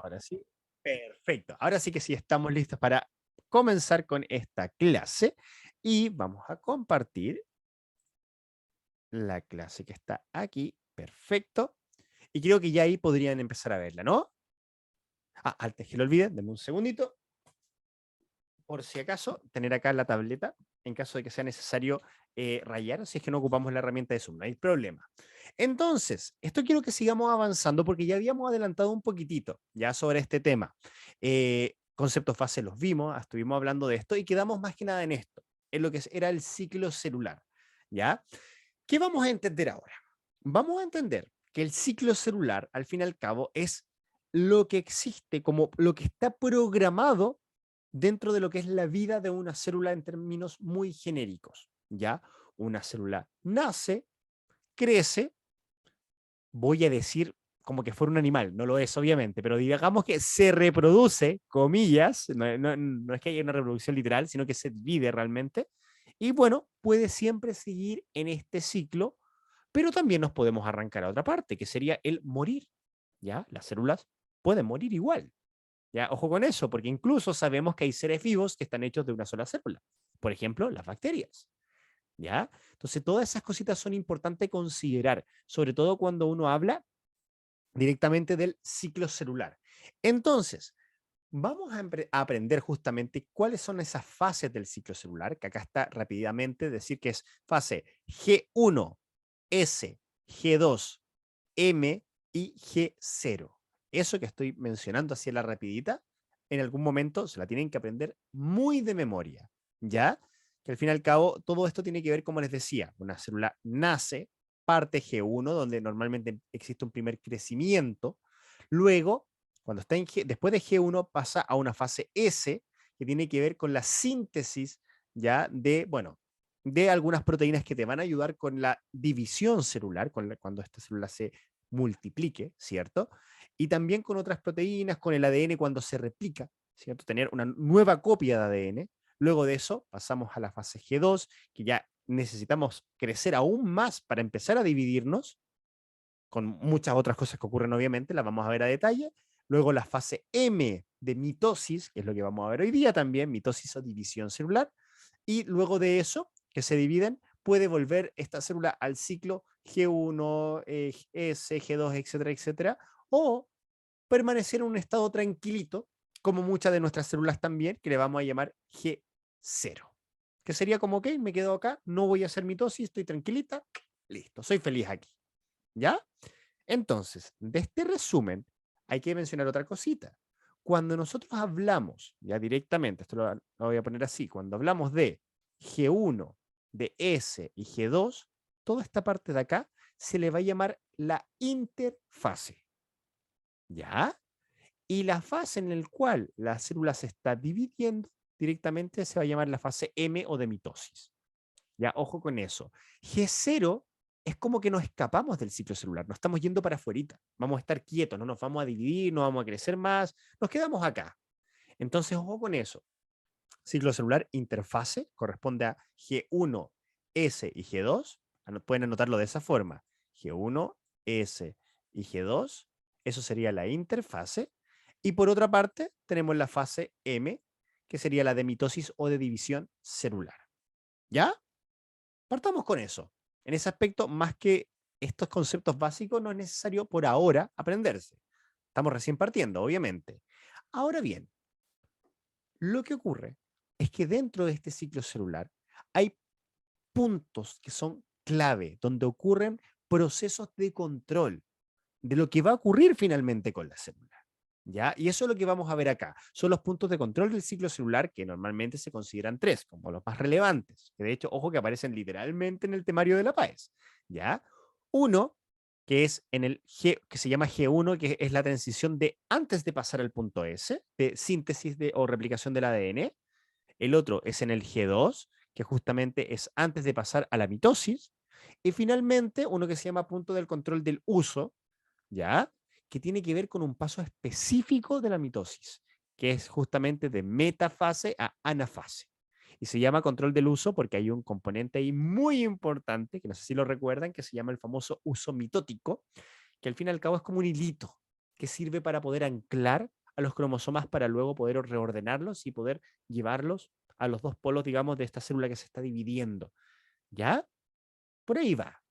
Ahora sí. Perfecto. Ahora sí que sí estamos listos para comenzar con esta clase y vamos a compartir la clase que está aquí. Perfecto. Y creo que ya ahí podrían empezar a verla, ¿no? Antes que lo olviden, denme un segundito. Por si acaso, tener acá la tableta en caso de que sea necesario rayar, si es que no ocupamos la herramienta de Zoom, no hay problema. Entonces, esto quiero que sigamos avanzando porque ya habíamos adelantado un poquitito ya sobre este tema. Conceptos base los vimos, estuvimos hablando de esto y quedamos más que nada en esto, en lo que era el ciclo celular, ¿ya? ¿Qué vamos a entender ahora? Vamos a entender que el ciclo celular, al fin y al cabo, es lo que existe, como lo que está programado dentro de lo que es la vida de una célula en términos muy genéricos, ¿ya? Una célula nace, crece, voy a decir como que fuera un animal, no lo es obviamente, pero digamos que se reproduce, comillas, no es que haya una reproducción literal, sino que se divide realmente, y bueno, puede siempre seguir en este ciclo, pero también nos podemos arrancar a otra parte, que sería el morir, ¿ya? Las células pueden morir igual, ¿ya? Ojo con eso, porque incluso sabemos que hay seres vivos que están hechos de una sola célula. Por ejemplo, las bacterias, ¿ya? Entonces, todas esas cositas son importantes considerar, sobre todo cuando uno habla directamente del ciclo celular. Entonces, vamos a aprender justamente cuáles son esas fases del ciclo celular, que acá está rápidamente decir que es fase G1, S, G2, M y G0. Eso que estoy mencionando así en la rapidita, en algún momento se la tienen que aprender muy de memoria, ¿ya? Que al fin y al cabo todo esto tiene que ver, como les decía, una célula nace, parte G1, donde normalmente existe un primer crecimiento, luego, cuando está en después de G1 pasa a una fase S, que tiene que ver con la síntesis ya de, bueno, de algunas proteínas que te van a ayudar con la división celular, cuando esta célula se multiplique, ¿cierto? Y también con otras proteínas, con el ADN cuando se replica, ¿cierto? Tener una nueva copia de ADN. Luego de eso pasamos a la fase G2, que ya necesitamos crecer aún más para empezar a dividirnos, con muchas otras cosas que ocurren obviamente, las vamos a ver a detalle. Luego la fase M de mitosis, que es lo que vamos a ver hoy día también, mitosis o división celular. Y luego de eso, que se dividen, puede volver esta célula al ciclo G1, S, G2, etcétera, etcétera, o permanecer en un estado tranquilito, como muchas de nuestras células también, que le vamos a llamar G0. Que sería como, ok, me quedo acá, no voy a hacer mitosis, estoy tranquilita, listo, soy feliz aquí. ¿Ya? Entonces, de este resumen, hay que mencionar otra cosita. Cuando nosotros hablamos, ya directamente, esto lo voy a poner así, cuando hablamos de G1, de S y G2, toda esta parte de acá se le va a llamar la interfase. ¿Ya? Y la fase en la cual la célula se está dividiendo directamente se va a llamar la fase M o de mitosis. Ya, ojo con eso. G0 es como que nos escapamos del ciclo celular, nos estamos yendo para afuera, vamos a estar quietos, no nos vamos a dividir, no vamos a crecer más, nos quedamos acá. Entonces, ojo con eso. Ciclo celular interfase corresponde a G1, S y G2. Pueden anotarlo de esa forma. G1, S y G2. Eso sería la interfase. Y por otra parte, tenemos la fase M, que sería la de mitosis o de división celular. ¿Ya? Partamos con eso. En ese aspecto, más que estos conceptos básicos, no es necesario por ahora aprenderse. Estamos recién partiendo, obviamente. Ahora bien, lo que ocurre es que dentro de este ciclo celular hay puntos que son clave, donde ocurren procesos de control de lo que va a ocurrir finalmente con la célula. ¿Ya? Y eso es lo que vamos a ver acá. Son los puntos de control del ciclo celular que normalmente se consideran tres, como los más relevantes. Que de hecho, ojo que aparecen literalmente en el temario de la PAES. ¿Ya? Uno, que es en el G, que se llama G1, que es la transición de antes de pasar al punto S, de síntesis o replicación del ADN. El otro es en el G2, que justamente es antes de pasar a la mitosis. Y finalmente, uno que se llama punto del control del uso, ¿ya? Que tiene que ver con un paso específico de la mitosis, que es justamente de metafase a anafase. Y se llama control del uso porque hay un componente ahí muy importante, que no sé si lo recuerdan, que se llama el famoso uso mitótico, que al fin y al cabo es como un hilito. que sirve para poder anclar a los cromosomas para luego poder reordenarlos y poder llevarlos a los dos polos, digamos, de esta célula que se está dividiendo. ¿Ya? Por ahí va.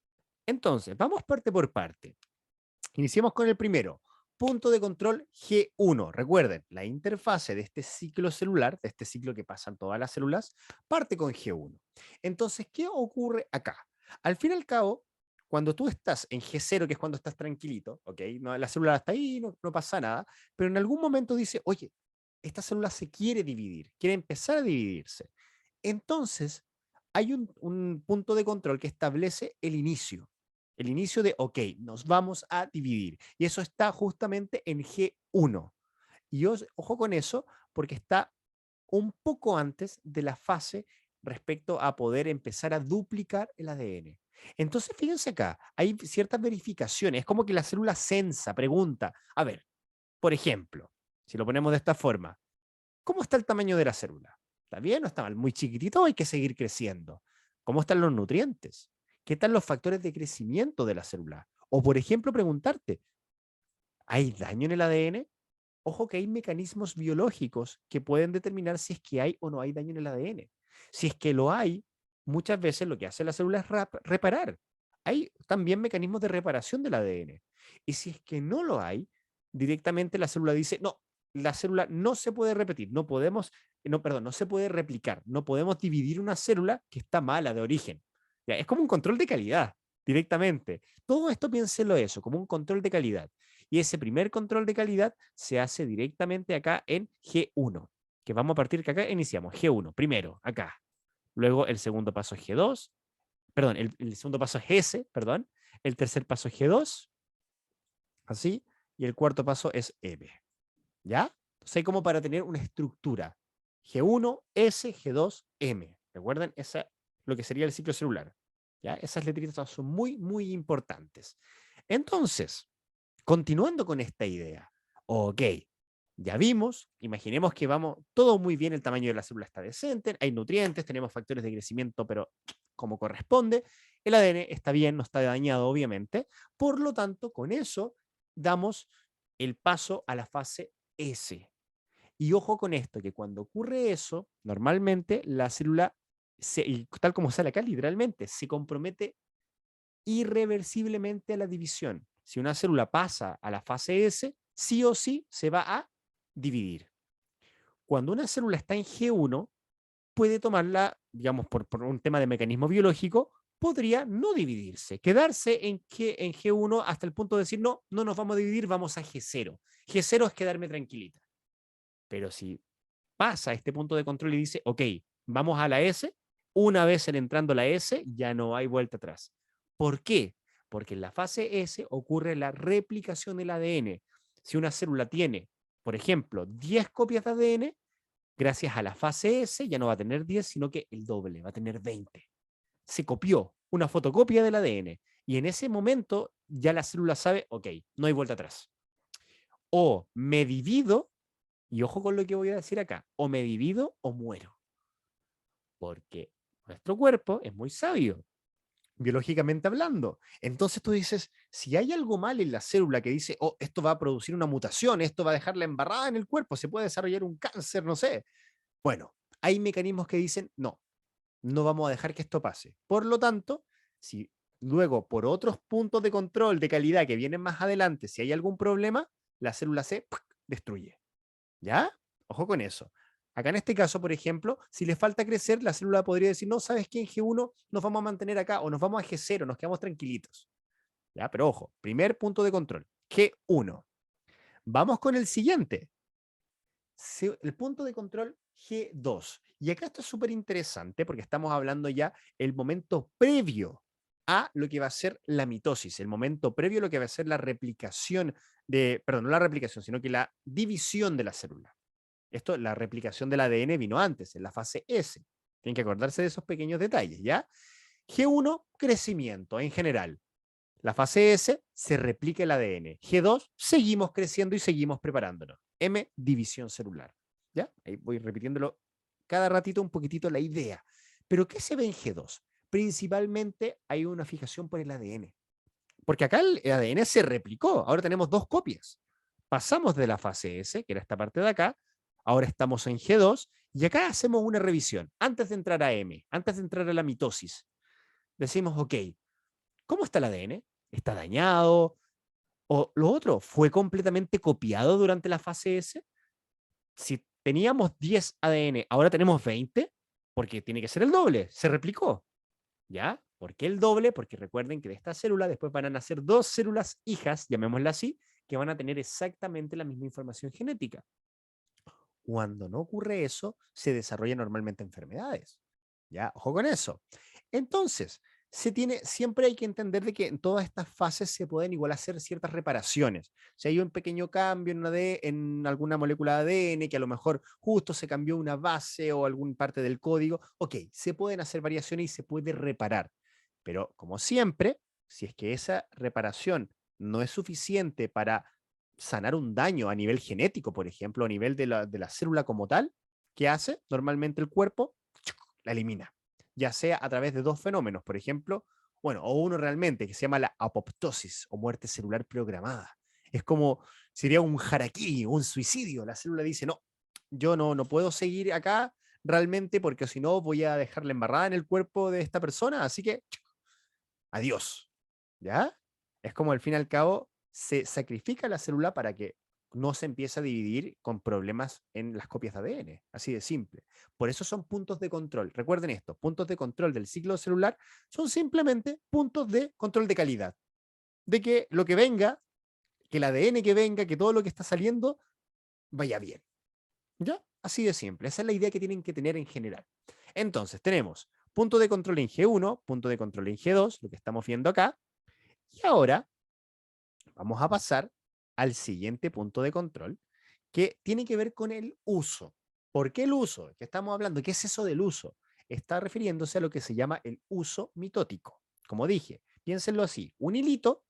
Entonces, vamos parte por parte. Iniciemos con el primero. Punto de control G1. Recuerden, la interfase de este ciclo celular, de este ciclo que pasan todas las células, parte con G1. Entonces, ¿qué ocurre acá? Al fin y al cabo, cuando tú estás en G0, que es cuando estás tranquilito, ¿ok? No, la célula está ahí, no pasa nada, pero en algún momento dice, oye, esta célula se quiere dividir, quiere empezar a dividirse. Entonces, hay un punto de control que establece el inicio. El inicio de, ok, nos vamos a dividir. Y eso está justamente en G1. Y ojo con eso, porque está un poco antes de la fase respecto a poder empezar a duplicar el ADN. Entonces, fíjense acá, hay ciertas verificaciones. Es como que la célula sensa, pregunta, a ver, por ejemplo, si lo ponemos de esta forma, ¿cómo está el tamaño de la célula? ¿Está bien o está mal? ¿Muy chiquitito o hay que seguir creciendo? ¿Cómo están los nutrientes? ¿Qué tal los factores de crecimiento de la célula? O, por ejemplo, preguntarte, ¿hay daño en el ADN? Ojo que hay mecanismos biológicos que pueden determinar si es que hay o no hay daño en el ADN. Si es que lo hay, muchas veces lo que hace la célula es reparar. Hay también mecanismos de reparación del ADN. Y si es que no lo hay, directamente la célula dice, no, la célula no se puede repetir, no podemos, no, perdón, no se puede replicar, no podemos dividir una célula que está mala de origen. Ya, es como un control de calidad, directamente. Todo esto piénselo eso, como un control de calidad. Y ese primer control de calidad se hace directamente acá en G1, que vamos a partir que acá iniciamos G1, primero, acá. Luego el segundo paso es G2, perdón, el segundo paso es S, perdón. El tercer paso es G2, así, y el cuarto paso es M. ¿Ya? Entonces hay como para tener una estructura. G1, S, G2, M. ¿Recuerdan? Esa, lo que sería el ciclo celular. ¿Ya? Esas letritas son muy, muy importantes. Entonces, continuando con esta idea, ok, ya vimos, imaginemos que vamos todo muy bien, el tamaño de la célula está decente, hay nutrientes, tenemos factores de crecimiento, pero como corresponde, el ADN está bien, no está dañado, obviamente, por lo tanto, con eso damos el paso a la fase S. Y ojo con esto, que cuando ocurre eso, normalmente la célula, y tal como sale acá, literalmente, se compromete irreversiblemente a la división. Si una célula pasa a la fase S, sí o sí se va a dividir. Cuando una célula está en G1, puede tomarla, digamos, por un tema de mecanismo biológico, podría no dividirse, quedarse en G1 hasta el punto de decir, no, no nos vamos a dividir, vamos a G0. G0 es quedarme tranquilita. Pero si pasa a este punto de control y dice, ok, vamos a la S, una vez entrando la S, ya no hay vuelta atrás. ¿Por qué? Porque en la fase S ocurre la replicación del ADN. Si una célula tiene, por ejemplo, 10 copias de ADN, gracias a la fase S ya no va a tener 10, sino que el doble, va a tener 20. Se copió una fotocopia del ADN y en ese momento ya la célula sabe, ok, no hay vuelta atrás. O me divido, y ojo con lo que voy a decir acá, o me divido o muero. Porque nuestro cuerpo es muy sabio, biológicamente hablando. Entonces tú dices, si hay algo mal en la célula que dice, oh, esto va a producir una mutación, esto va a dejarla embarrada en el cuerpo, se puede desarrollar un cáncer, no sé. Bueno, hay mecanismos que dicen, no, no vamos a dejar que esto pase. Por lo tanto, si luego por otros puntos de control de calidad que vienen más adelante, si hay algún problema, la célula se destruye. ¿Ya? Ojo con eso. Acá en este caso, por ejemplo, si le falta crecer, la célula podría decir, no, ¿sabes qué? En G1 nos vamos a mantener acá o nos vamos a G0, nos quedamos tranquilitos. ¿Ya? Pero ojo, primer punto de control, G1. Vamos con el siguiente, el punto de control G2. Y acá esto es súper interesante porque estamos hablando ya el momento previo a lo que va a ser la mitosis, el momento previo a lo que va a ser la replicación perdón, no la replicación, sino que la división de la célula. Esto, la replicación del ADN vino antes, en la fase S. Tienen que acordarse de esos pequeños detalles, ¿ya? G1, crecimiento en general. La fase S, se replica el ADN. G2, seguimos creciendo y seguimos preparándonos. M, división celular. ¿Ya? Ahí voy repitiéndolo cada ratito un poquitito la idea. ¿Pero qué se ve en G2? Principalmente hay una fijación por el ADN. Porque acá el ADN se replicó. Ahora tenemos dos copias. pasamos de la fase S, que era esta parte de acá, ahora estamos en G2, y acá hacemos una revisión, antes de entrar a M, antes de entrar a la mitosis. Decimos, ok, ¿cómo está el ADN? ¿Está dañado? ¿O lo otro, fue completamente copiado durante la fase S? Si teníamos 10 ADN, ahora tenemos 20, porque tiene que ser el doble, se replicó. ¿Ya? ¿Por qué el doble? Porque recuerden que de esta célula después van a nacer dos células hijas, llamémoslas así, que van a tener exactamente la misma información genética. Cuando no ocurre eso, se desarrollan normalmente enfermedades. ¿Ya? Ojo con eso. Entonces, siempre hay que entender de que en todas estas fases se pueden igual hacer ciertas reparaciones. Si hay un pequeño cambio en alguna molécula de ADN, que a lo mejor justo se cambió una base o alguna parte del código, ok, se pueden hacer variaciones y se puede reparar. Pero como siempre, si es que esa reparación no es suficiente para sanar un daño a nivel genético, por ejemplo, a nivel de la célula como tal, ¿qué hace? Normalmente el cuerpo la elimina, ya sea a través de dos fenómenos, por ejemplo, bueno, o uno realmente que se llama la apoptosis o muerte celular programada. Es como, sería un harakiri, un suicidio. La célula dice, no, yo no puedo seguir acá realmente porque si no voy a dejarla embarrada en el cuerpo de esta persona, así que adiós. ¿Ya? Es como al fin y al cabo se sacrifica la célula para que no se empiece a dividir con problemas en las copias de ADN, así de simple. Por eso son puntos de control. Recuerden esto, puntos de control del ciclo celular son simplemente puntos de control de calidad, de que lo que venga, que el ADN que venga, que todo lo que está saliendo vaya bien. ¿Ya? Así de simple. Esa es la idea que tienen que tener en general. Entonces, tenemos punto de control en G1, punto de control en G2, lo que estamos viendo acá, y ahora vamos a pasar al siguiente punto de control, que tiene que ver con el uso. ¿Por qué el uso? ¿Qué estamos hablando? ¿Qué es eso del uso? Está refiriéndose a lo que se llama el uso mitótico. Como dije, piénsenlo así, un hilito,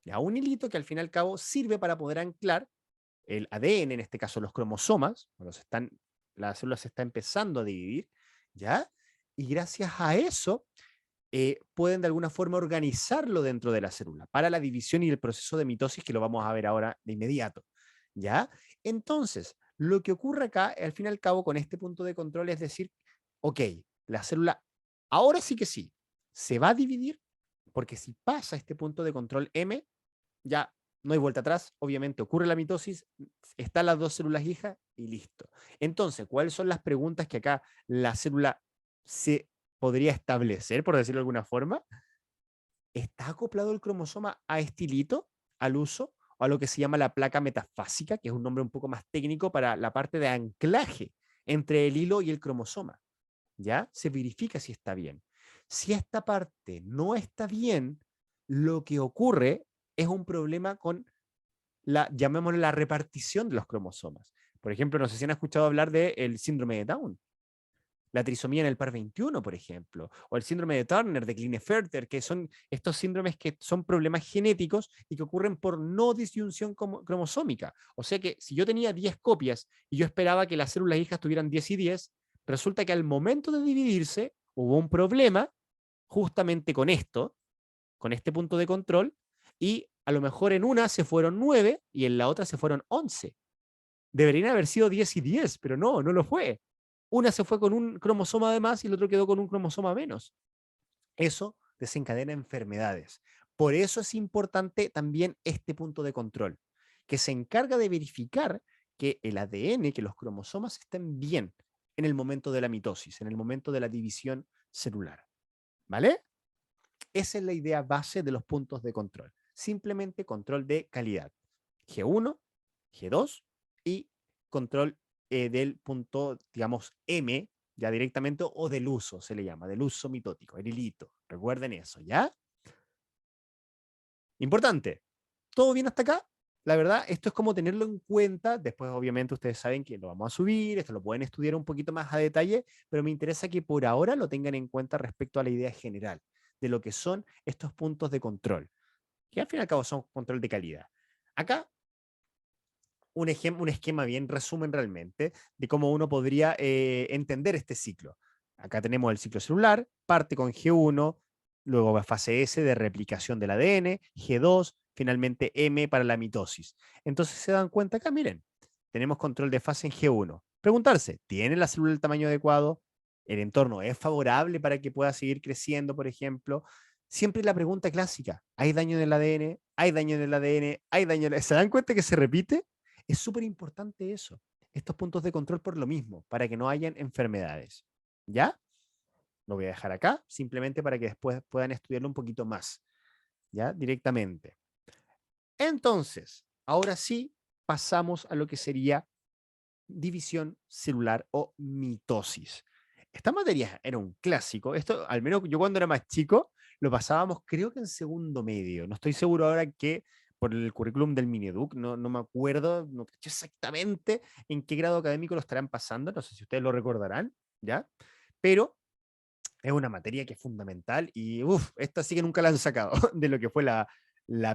ya un hilito que al fin y al cabo sirve para poder anclar el ADN, en este caso los cromosomas, la célula se está empezando a dividir, ¿ya? Y gracias a eso pueden de alguna forma organizarlo dentro de la célula para la división y el proceso de mitosis que lo vamos a ver ahora de inmediato. ¿Ya? Entonces, lo que ocurre acá, al fin y al cabo, con este punto de control es decir, ok, la célula ahora sí que sí, se va a dividir, porque si pasa este punto de control M, ya no hay vuelta atrás, obviamente ocurre la mitosis, están las dos células hijas y listo. Entonces, ¿cuáles son las preguntas que acá la célula se podría establecer, por decirlo de alguna forma? ¿Está acoplado el cromosoma a este hilito, al uso, o a lo que se llama la placa metafásica, que es un nombre un poco más técnico para la parte de anclaje entre el hilo y el cromosoma? ¿Ya? Se verifica si está bien. Si esta parte no está bien, lo que ocurre es un problema con llamémosle la repartición de los cromosomas. Por ejemplo, no sé si han escuchado hablar del síndrome de Down, la trisomía en el par 21, por ejemplo, o el síndrome de Turner, de Klinefelter, que son estos síndromes que son problemas genéticos y que ocurren por no disyunción cromosómica. O sea que si yo tenía 10 copias y yo esperaba que las células hijas tuvieran 10 y 10, resulta que al momento de dividirse hubo un problema justamente con esto, con este punto de control, y a lo mejor en una se fueron 9 y en la otra se fueron 11. Deberían haber sido 10 y 10, pero no lo fue. Una se fue con un cromosoma de más y el otro quedó con un cromosoma menos. Eso desencadena enfermedades. Por eso es importante también este punto de control, que se encarga de verificar que el ADN, que los cromosomas estén bien en el momento de la mitosis, en el momento de la división celular. ¿Vale? Esa es la idea base de los puntos de control. Simplemente control de calidad. G1, G2 y control del punto, digamos, M, ya directamente, o del uso, se le llama, del uso mitótico, el hilito. Recuerden eso, ¿ya? Importante. ¿Todo bien hasta acá? La verdad, esto es como tenerlo en cuenta. Después, obviamente, ustedes saben que lo vamos a subir, esto lo pueden estudiar un poquito más a detalle, pero me interesa que por ahora lo tengan en cuenta respecto a la idea general de lo que son estos puntos de control, que al fin y al cabo son control de calidad. Acá un esquema bien resumen realmente de cómo uno podría entender este ciclo. Acá tenemos el ciclo celular, parte con G1, luego va fase S de replicación del ADN, G2, finalmente M para la mitosis. Entonces se dan cuenta acá, miren, tenemos control de fase en G1. Preguntarse, ¿tiene la célula el tamaño adecuado? ¿El entorno es favorable para que pueda seguir creciendo, por ejemplo? Siempre la pregunta clásica, ¿hay daño en el ADN? ¿Hay daño en el ADN? ¿Hay daño en el... ¿Se dan cuenta que se repite? Es súper importante eso, estos puntos de control por lo mismo, para que no hayan enfermedades. ¿Ya? Lo voy a dejar acá, simplemente para que después puedan estudiarlo un poquito más, ¿ya? Directamente. Entonces, ahora sí, pasamos a lo que sería división celular o mitosis. Esta materia era un clásico. Esto, al menos yo cuando era más chico, lo pasábamos creo que en segundo medio. No estoy seguro ahora que por el currículum del Mineduc, no me acuerdo, no caché exactamente en qué grado académico lo estarán pasando, no sé si ustedes lo recordarán, ¿ya? Pero es una materia que es fundamental y esta sí que nunca la han sacado de lo que fue la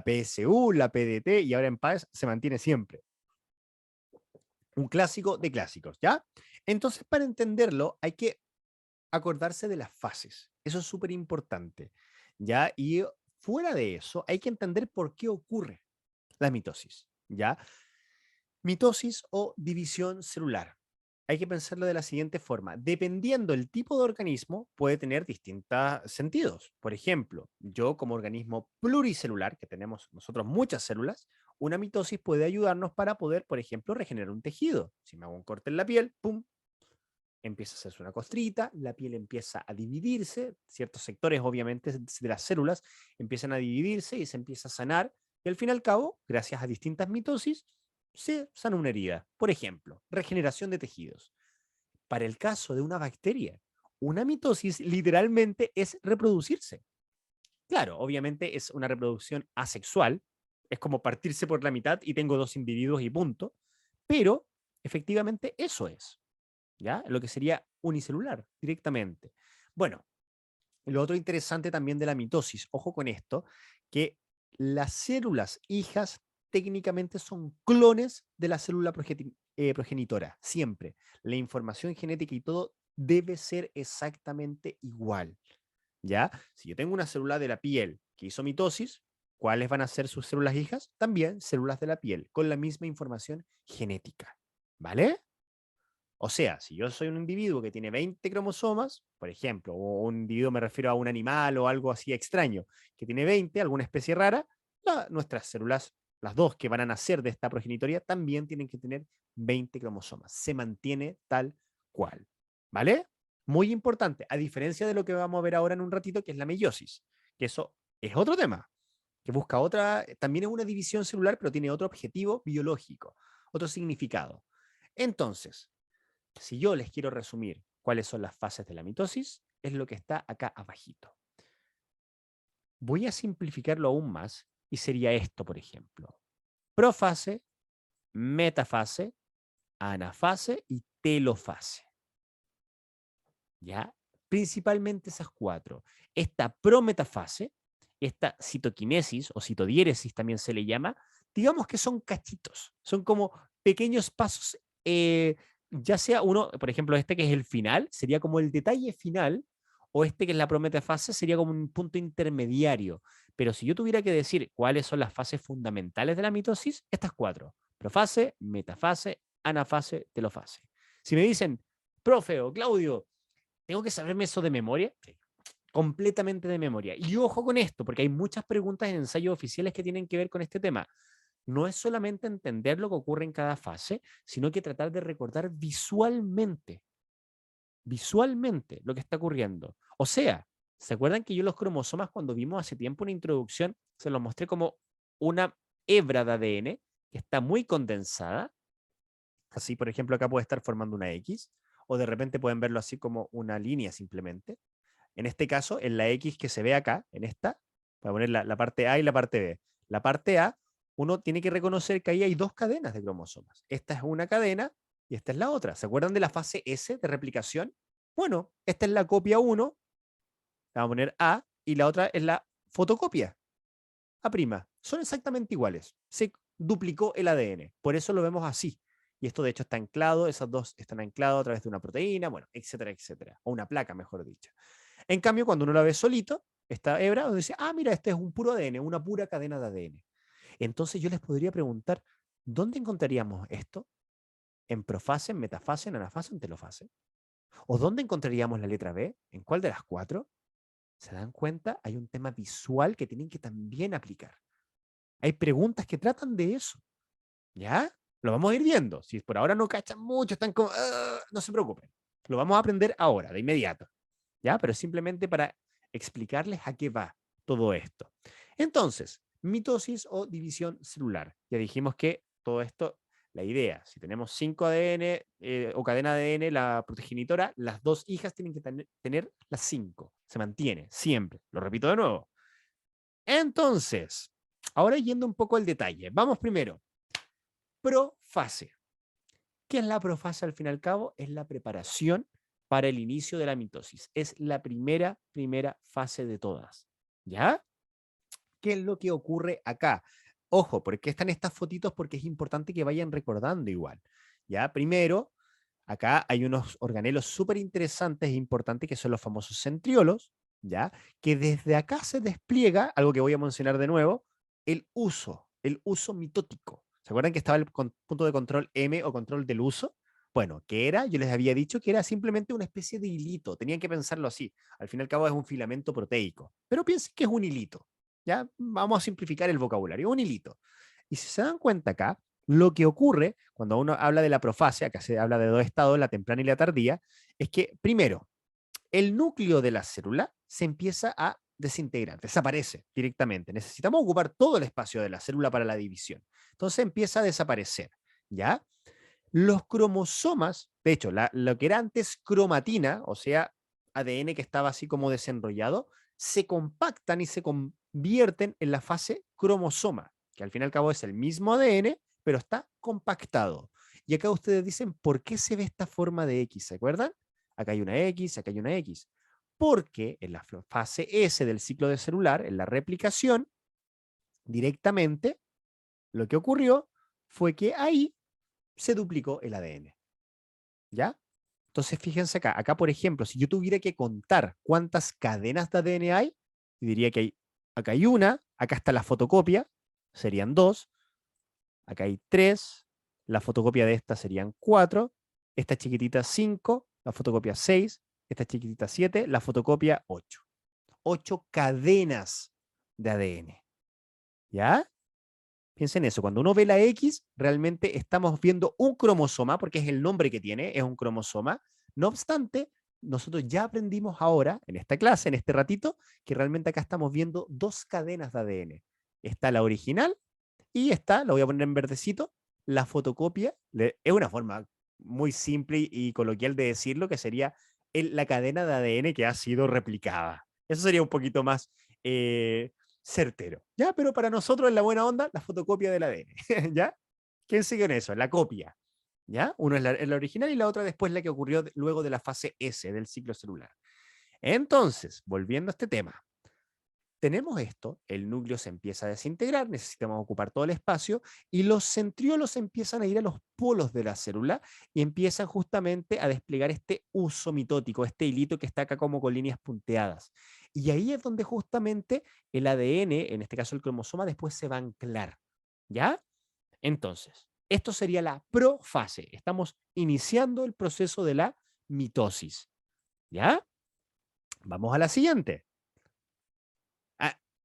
PSU, la PDT y ahora en PAES se mantiene siempre. Un clásico de clásicos, ¿ya? Entonces, para entenderlo, hay que acordarse de las fases. Eso es súper importante, ¿ya? Y fuera de eso, hay que entender por qué ocurre la mitosis, ¿ya? Mitosis o división celular. Hay que pensarlo de la siguiente forma. Dependiendo del tipo de organismo, puede tener distintos sentidos. Por ejemplo, yo como organismo pluricelular, que tenemos nosotros muchas células, una mitosis puede ayudarnos para poder, por ejemplo, regenerar un tejido. Si me hago un corte en la piel, ¡pum!, empieza a hacerse una costrita, la piel empieza a dividirse, ciertos sectores obviamente de las células empiezan a dividirse y se empieza a sanar, y al fin y al cabo, gracias a distintas mitosis, se sana una herida. Por ejemplo, regeneración de tejidos. Para el caso de una bacteria, una mitosis literalmente es reproducirse. Claro, obviamente es una reproducción asexual, es como partirse por la mitad y tengo dos individuos y punto, pero efectivamente eso es. ¿Ya? Lo que sería unicelular directamente. Bueno, lo otro interesante también de la mitosis, ojo con esto, que las células hijas técnicamente son clones de la célula progenitora, siempre. La información genética y todo debe ser exactamente igual, ¿ya? Si yo tengo una célula de la piel que hizo mitosis, ¿cuáles van a ser sus células hijas? También células de la piel, con la misma información genética, ¿vale? O sea, si yo soy un individuo que tiene 20 cromosomas, por ejemplo, o un individuo me refiero a un animal o algo así extraño, que tiene 20, alguna especie rara, nuestras células, las dos que van a nacer de esta progenitoría, también tienen que tener 20 cromosomas. Se mantiene tal cual. ¿Vale? Muy importante, a diferencia de lo que vamos a ver ahora en un ratito, que es la meiosis, que eso es otro tema, que busca otra, también es una división celular, pero tiene otro objetivo biológico, otro significado. Entonces, si yo les quiero resumir cuáles son las fases de la mitosis, es lo que está acá abajito. Voy a simplificarlo aún más y sería esto, por ejemplo. Profase, metafase, anafase y telofase. ¿Ya? Principalmente esas cuatro. Esta prometafase, esta citoquinesis o citodiéresis también se le llama, digamos que son cachitos, son como pequeños pasos, ya sea uno, por ejemplo, este que es el final, sería como el detalle final, o este que es la prometafase sería como un punto intermediario. Pero si yo tuviera que decir cuáles son las fases fundamentales de la mitosis, estas cuatro: profase, metafase, anafase, telofase. Si me dicen, profe o Claudio, ¿tengo que saberme eso de memoria? Sí, completamente de memoria. Y ojo con esto, porque hay muchas preguntas en ensayos oficiales que tienen que ver con este tema. No es solamente entender lo que ocurre en cada fase, sino que tratar de recordar visualmente lo que está ocurriendo. O sea, ¿se acuerdan que yo los cromosomas cuando vimos hace tiempo una introducción, se los mostré como una hebra de ADN que está muy condensada? Así, por ejemplo, acá puede estar formando una X, o de repente pueden verlo así como una línea simplemente. En este caso, en la X que se ve acá, en esta, voy a poner la parte A y la parte B. La parte A, uno tiene que reconocer que ahí hay dos cadenas de cromosomas. Esta es una cadena y esta es la otra. ¿Se acuerdan de la fase S de replicación? Bueno, esta es la copia 1, la vamos a poner A, y la otra es la fotocopia, A'. Son exactamente iguales. Se duplicó el ADN. Por eso lo vemos así. Y esto de hecho está anclado, esas dos están anclados a través de una proteína, bueno, etcétera, etcétera. O una placa, mejor dicho. En cambio, cuando uno la ve solito, esta hebra, uno dice, ah, mira, este es un puro ADN, una pura cadena de ADN. Entonces yo les podría preguntar, ¿dónde encontraríamos esto? ¿En profase, en metafase, en anafase o en telofase? ¿O dónde encontraríamos la letra B? ¿En cuál de las cuatro? ¿Se dan cuenta? Hay un tema visual que tienen que también aplicar. Hay preguntas que tratan de eso. ¿Ya? Lo vamos a ir viendo. Si por ahora no cachan mucho, están como, "Ah", no se preocupen. Lo vamos a aprender ahora, de inmediato. ¿Ya? Pero simplemente para explicarles a qué va todo esto. Entonces, mitosis o división celular. Ya dijimos que todo esto, la idea, si tenemos 5 ADN o cadena de ADN, la progenitora, las dos hijas tienen que tener las 5. Se mantiene, siempre. Lo repito de nuevo. Entonces, ahora yendo un poco al detalle. Vamos primero. Profase. ¿Qué es la profase al fin y al cabo? Es la preparación para el inicio de la mitosis. Es la primera fase de todas. ¿Ya? ¿Qué es lo que ocurre acá? Ojo, ¿por qué están estas fotitos? Porque es importante que vayan recordando igual. ¿Ya? Primero, acá hay unos organelos súper interesantes e importantes que son los famosos centriolos, ¿ya? Que desde acá se despliega, algo que voy a mencionar de nuevo, el uso mitótico. ¿Se acuerdan que estaba el punto de control M o control del uso? Bueno, ¿qué era? Yo les había dicho que era simplemente una especie de hilito. Tenían que pensarlo así. Al fin y al cabo es un filamento proteico. Pero piensen que es un hilito. ¿Ya? Vamos a simplificar el vocabulario. Un hilito. Y si se dan cuenta acá, lo que ocurre cuando uno habla de la profasia, acá se habla de dos estados, la temprana y la tardía, es que primero, el núcleo de la célula se empieza a desintegrar, desaparece directamente. Necesitamos ocupar todo el espacio de la célula para la división. Entonces empieza a desaparecer, ¿ya? Los cromosomas, de hecho, lo que era antes cromatina, o sea, ADN que estaba así como desenrollado, se compactan y se convierten en la fase cromosoma, que al fin y al cabo es el mismo ADN, pero está compactado. Y acá ustedes dicen, ¿por qué se ve esta forma de X? ¿Se acuerdan? Acá hay una X, acá hay una X. Porque en la fase S del ciclo de celular, en la replicación, directamente, lo que ocurrió fue que ahí se duplicó el ADN. ¿Ya? Entonces, fíjense acá. Acá, por ejemplo, si yo tuviera que contar cuántas cadenas de ADN hay, diría que acá hay una, acá está la fotocopia, serían dos, acá hay tres, la fotocopia de esta serían cuatro, esta chiquitita cinco, la fotocopia seis, esta chiquitita siete, la fotocopia ocho. Ocho cadenas de ADN. ¿Ya? Piensen eso, cuando uno ve la X, realmente estamos viendo un cromosoma, porque es el nombre que tiene, es un cromosoma. No obstante, nosotros ya aprendimos ahora, en esta clase, en este ratito, que realmente acá estamos viendo dos cadenas de ADN. Está la original y está, lo voy a poner en verdecito, la fotocopia. Es una forma muy simple y coloquial de decirlo, que sería la cadena de ADN que ha sido replicada. Eso sería un poquito más certero, ¿ya? Pero para nosotros en la buena onda, la fotocopia del ADN, ¿ya? ¿Quién sigue en eso? La copia, ¿ya? Uno es la original y la otra después la que ocurrió luego de la fase S del ciclo celular. Entonces, volviendo a este tema, tenemos esto, el núcleo se empieza a desintegrar, necesitamos ocupar todo el espacio y los centriolos empiezan a ir a los polos de la célula y empiezan justamente a desplegar este uso mitótico, este hilito que está acá como con líneas punteadas. Y ahí es donde justamente el ADN, en este caso el cromosoma, después se va a anclar. ¿Ya? Entonces, esto sería la profase. Estamos iniciando el proceso de la mitosis. ¿Ya? Vamos a la siguiente.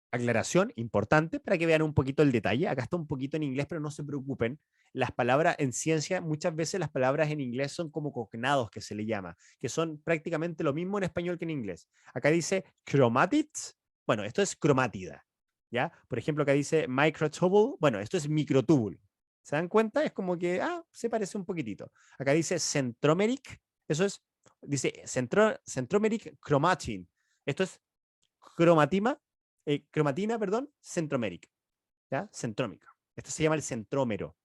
Aclaración importante para que vean un poquito el detalle. Acá está un poquito en inglés, pero no se preocupen. Las palabras en ciencia, muchas veces las palabras en inglés son como cognados, que se le llama, que son prácticamente lo mismo en español que en inglés. Acá dice chromatids. Bueno, esto es cromátida. ¿Ya? Por ejemplo, acá dice microtubule. Bueno, esto es microtúbulo. ¿Se dan cuenta? Es como que, se parece un poquitito. Acá dice centromeric. Eso es, dice centromeric chromatin. Esto es cromatina, perdón, centromérica, ¿ya? Centrómica. Esto se llama el centrómero,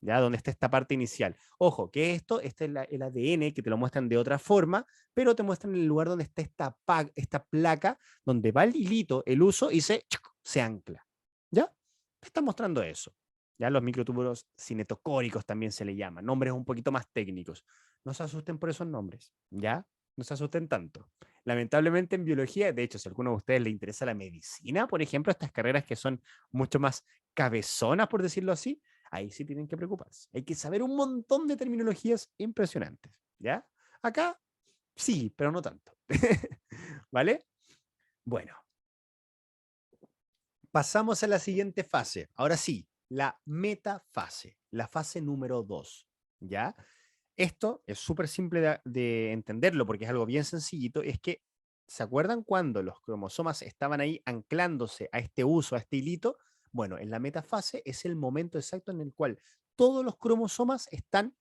¿ya? Donde está esta parte inicial. Ojo, que esto, este es el ADN, que te lo muestran de otra forma, pero te muestran el lugar donde está esta placa, donde va el hilito, el uso, y se ancla, ¿ya? Te está mostrando eso. Ya los microtúbulos cinetocóricos también se le llaman, nombres un poquito más técnicos. No se asusten por esos nombres, ¿ya? No se asusten tanto. Lamentablemente en biología, de hecho, si a alguno de ustedes le interesa la medicina, por ejemplo, estas carreras que son mucho más cabezonas, por decirlo así, ahí sí tienen que preocuparse. Hay que saber un montón de terminologías impresionantes, ¿ya? Acá sí, pero no tanto. ¿Vale? Bueno, pasamos a la siguiente fase. Ahora sí, la metafase, la fase número 2, ¿ya? Esto es súper simple de entenderlo porque es algo bien sencillito. Es que, ¿se acuerdan cuando los cromosomas estaban ahí anclándose a este uso, a este hilito? Bueno, en la metafase es el momento exacto en el cual todos los cromosomas están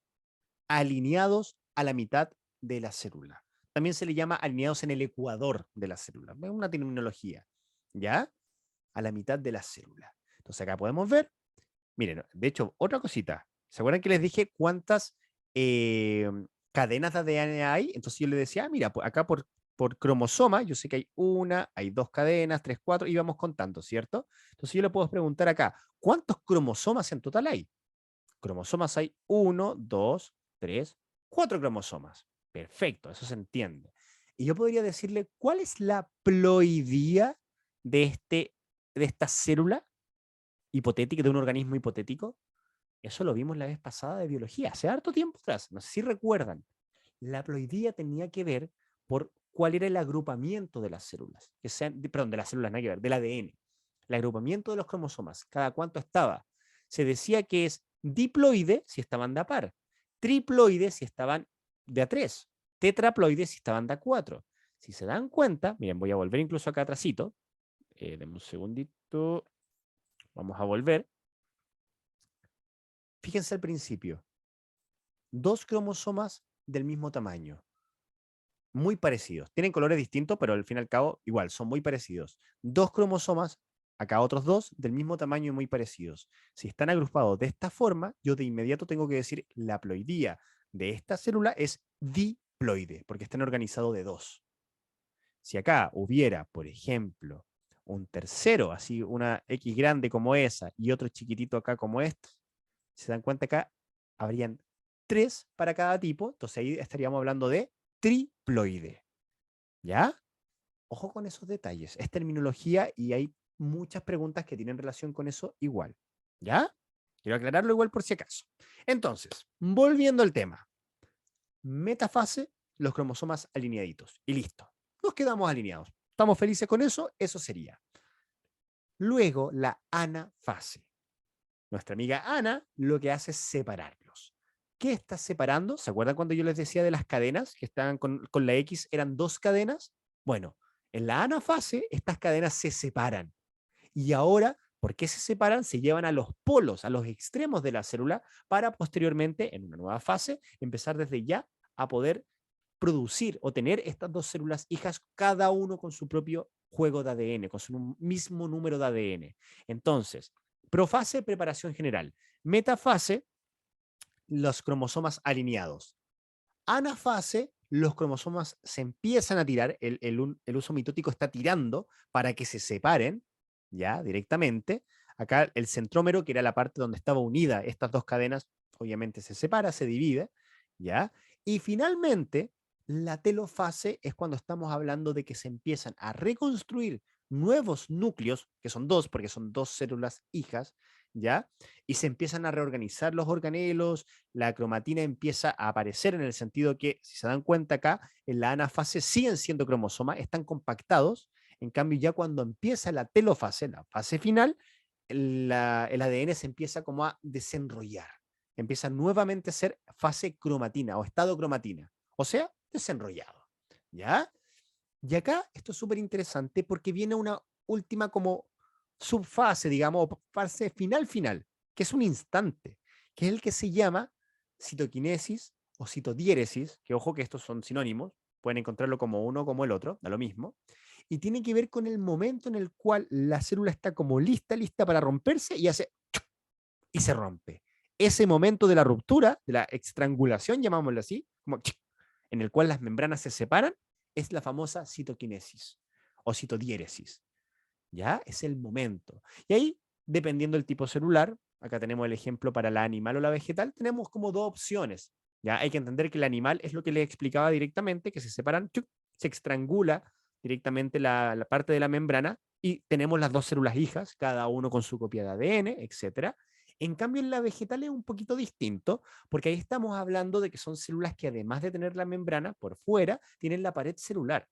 alineados a la mitad de la célula. También se le llama alineados en el ecuador de la célula. Es una terminología, ¿ya? A la mitad de la célula. Entonces acá podemos ver, miren, de hecho, otra cosita. ¿Se acuerdan que les dije cuántas eh, cadenas de ADN hay? Entonces yo les decía, mira, acá por cromosoma, yo sé que hay una, hay dos cadenas, tres, cuatro, y vamos contando, ¿cierto? Entonces yo le puedo preguntar acá, ¿cuántos cromosomas en total hay? Cromosomas hay uno, dos, tres, cuatro cromosomas. Perfecto, eso se entiende. Y yo podría decirle, ¿cuál es la ploidía de, de esta célula hipotética, de un organismo hipotético? Eso lo vimos la vez pasada de biología, hace harto tiempo atrás, no sé si recuerdan. La ploidía tenía que ver por cuál era el agrupamiento de las células, perdón, de las células, nada que ver, del ADN. El agrupamiento de los cromosomas, cada cuánto estaba. Se decía que es diploide si estaban de a par, triploide si estaban de a tres, tetraploide si estaban de a cuatro. Si se dan cuenta, miren, voy a volver incluso acá atrásito, denme un segundito, vamos a volver. Fíjense al principio, dos cromosomas del mismo tamaño, muy parecidos. Tienen colores distintos, pero al fin y al cabo, igual, son muy parecidos. Dos cromosomas, acá otros dos, del mismo tamaño y muy parecidos. Si están agrupados de esta forma, yo de inmediato tengo que decir la ploidía de esta célula es diploide, porque están organizados de dos. Si acá hubiera, por ejemplo, un tercero, así una X grande como esa y otro chiquitito acá como este, se dan cuenta acá, habrían tres para cada tipo, entonces ahí estaríamos hablando de triploide. ¿Ya? Ojo con esos detalles. Es terminología y hay muchas preguntas que tienen relación con eso igual. ¿Ya? Quiero aclararlo igual por si acaso. Entonces, volviendo al tema. Metafase, los cromosomas alineaditos. Y listo. Nos quedamos alineados. ¿Estamos felices con eso? Eso sería. Luego, la anafase. Nuestra amiga Ana lo que hace es separarlos. ¿Qué está separando? ¿Se acuerdan cuando yo les decía de las cadenas que estaban con la X? Eran dos cadenas. Bueno, en la anafase estas cadenas se separan. Y ahora, ¿por qué se separan? Se llevan a los polos, a los extremos de la célula, para posteriormente, en una nueva fase, empezar desde ya a poder producir o tener estas dos células hijas, cada uno con su propio juego de ADN, con su mismo número de ADN. Entonces, profase, preparación general. Metafase, los cromosomas alineados. Anafase, los cromosomas se empiezan a tirar, el uso mitótico está tirando para que se separen, ya, directamente. Acá el centrómero, que era la parte donde estaba unida estas dos cadenas, obviamente se separa, se divide, ya. Y finalmente, la telofase es cuando estamos hablando de que se empiezan a reconstruir nuevos núcleos, que son dos, porque son dos células hijas, ¿ya? Y se empiezan a reorganizar los organelos, la cromatina empieza a aparecer en el sentido que, si se dan cuenta acá, en la anafase siguen siendo cromosomas, están compactados, en cambio ya cuando empieza la telofase, la fase final, el ADN se empieza como a desenrollar, empieza nuevamente a ser fase cromatina o estado cromatina, o sea, desenrollado, ¿ya? Y acá esto es súper interesante porque viene una última como subfase, digamos, o fase final, que es un instante, que es el que se llama citoquinesis o citodiéresis, que ojo que estos son sinónimos, pueden encontrarlo como uno o como el otro, da lo mismo, y tiene que ver con el momento en el cual la célula está como lista para romperse y hace y se rompe. Ese momento de la ruptura, de la estrangulación, llamámoslo así, como en el cual las membranas se separan, es la famosa citoquinesis o citodiéresis. ¿Ya? Es el momento. Y ahí, dependiendo del tipo celular, acá tenemos el ejemplo para la animal o la vegetal, tenemos como dos opciones. Ya hay que entender que el animal es lo que le explicaba directamente, que se separan, ¡chuc! Se estrangula directamente la parte de la membrana y tenemos las dos células hijas, cada uno con su copia de ADN, etcétera. En cambio, en la vegetal es un poquito distinto, porque ahí estamos hablando de que son células que además de tener la membrana por fuera, tienen la pared celular.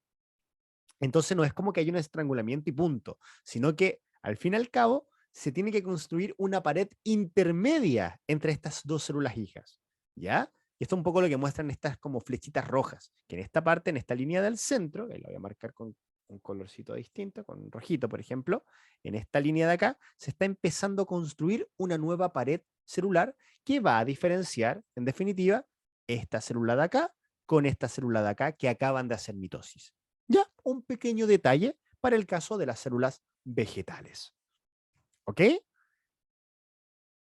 Entonces no es como que hay un estrangulamiento y punto, sino que al fin y al cabo se tiene que construir una pared intermedia entre estas dos células hijas, ¿ya? Y esto es un poco lo que muestran estas como flechitas rojas, que en esta parte, en esta línea del centro, que la voy a marcar con un colorcito distinto, con un rojito, por ejemplo, en esta línea de acá, se está empezando a construir una nueva pared celular que va a diferenciar, en definitiva, esta célula de acá con esta célula de acá que acaban de hacer mitosis. Ya, un pequeño detalle para el caso de las células vegetales. ¿Ok?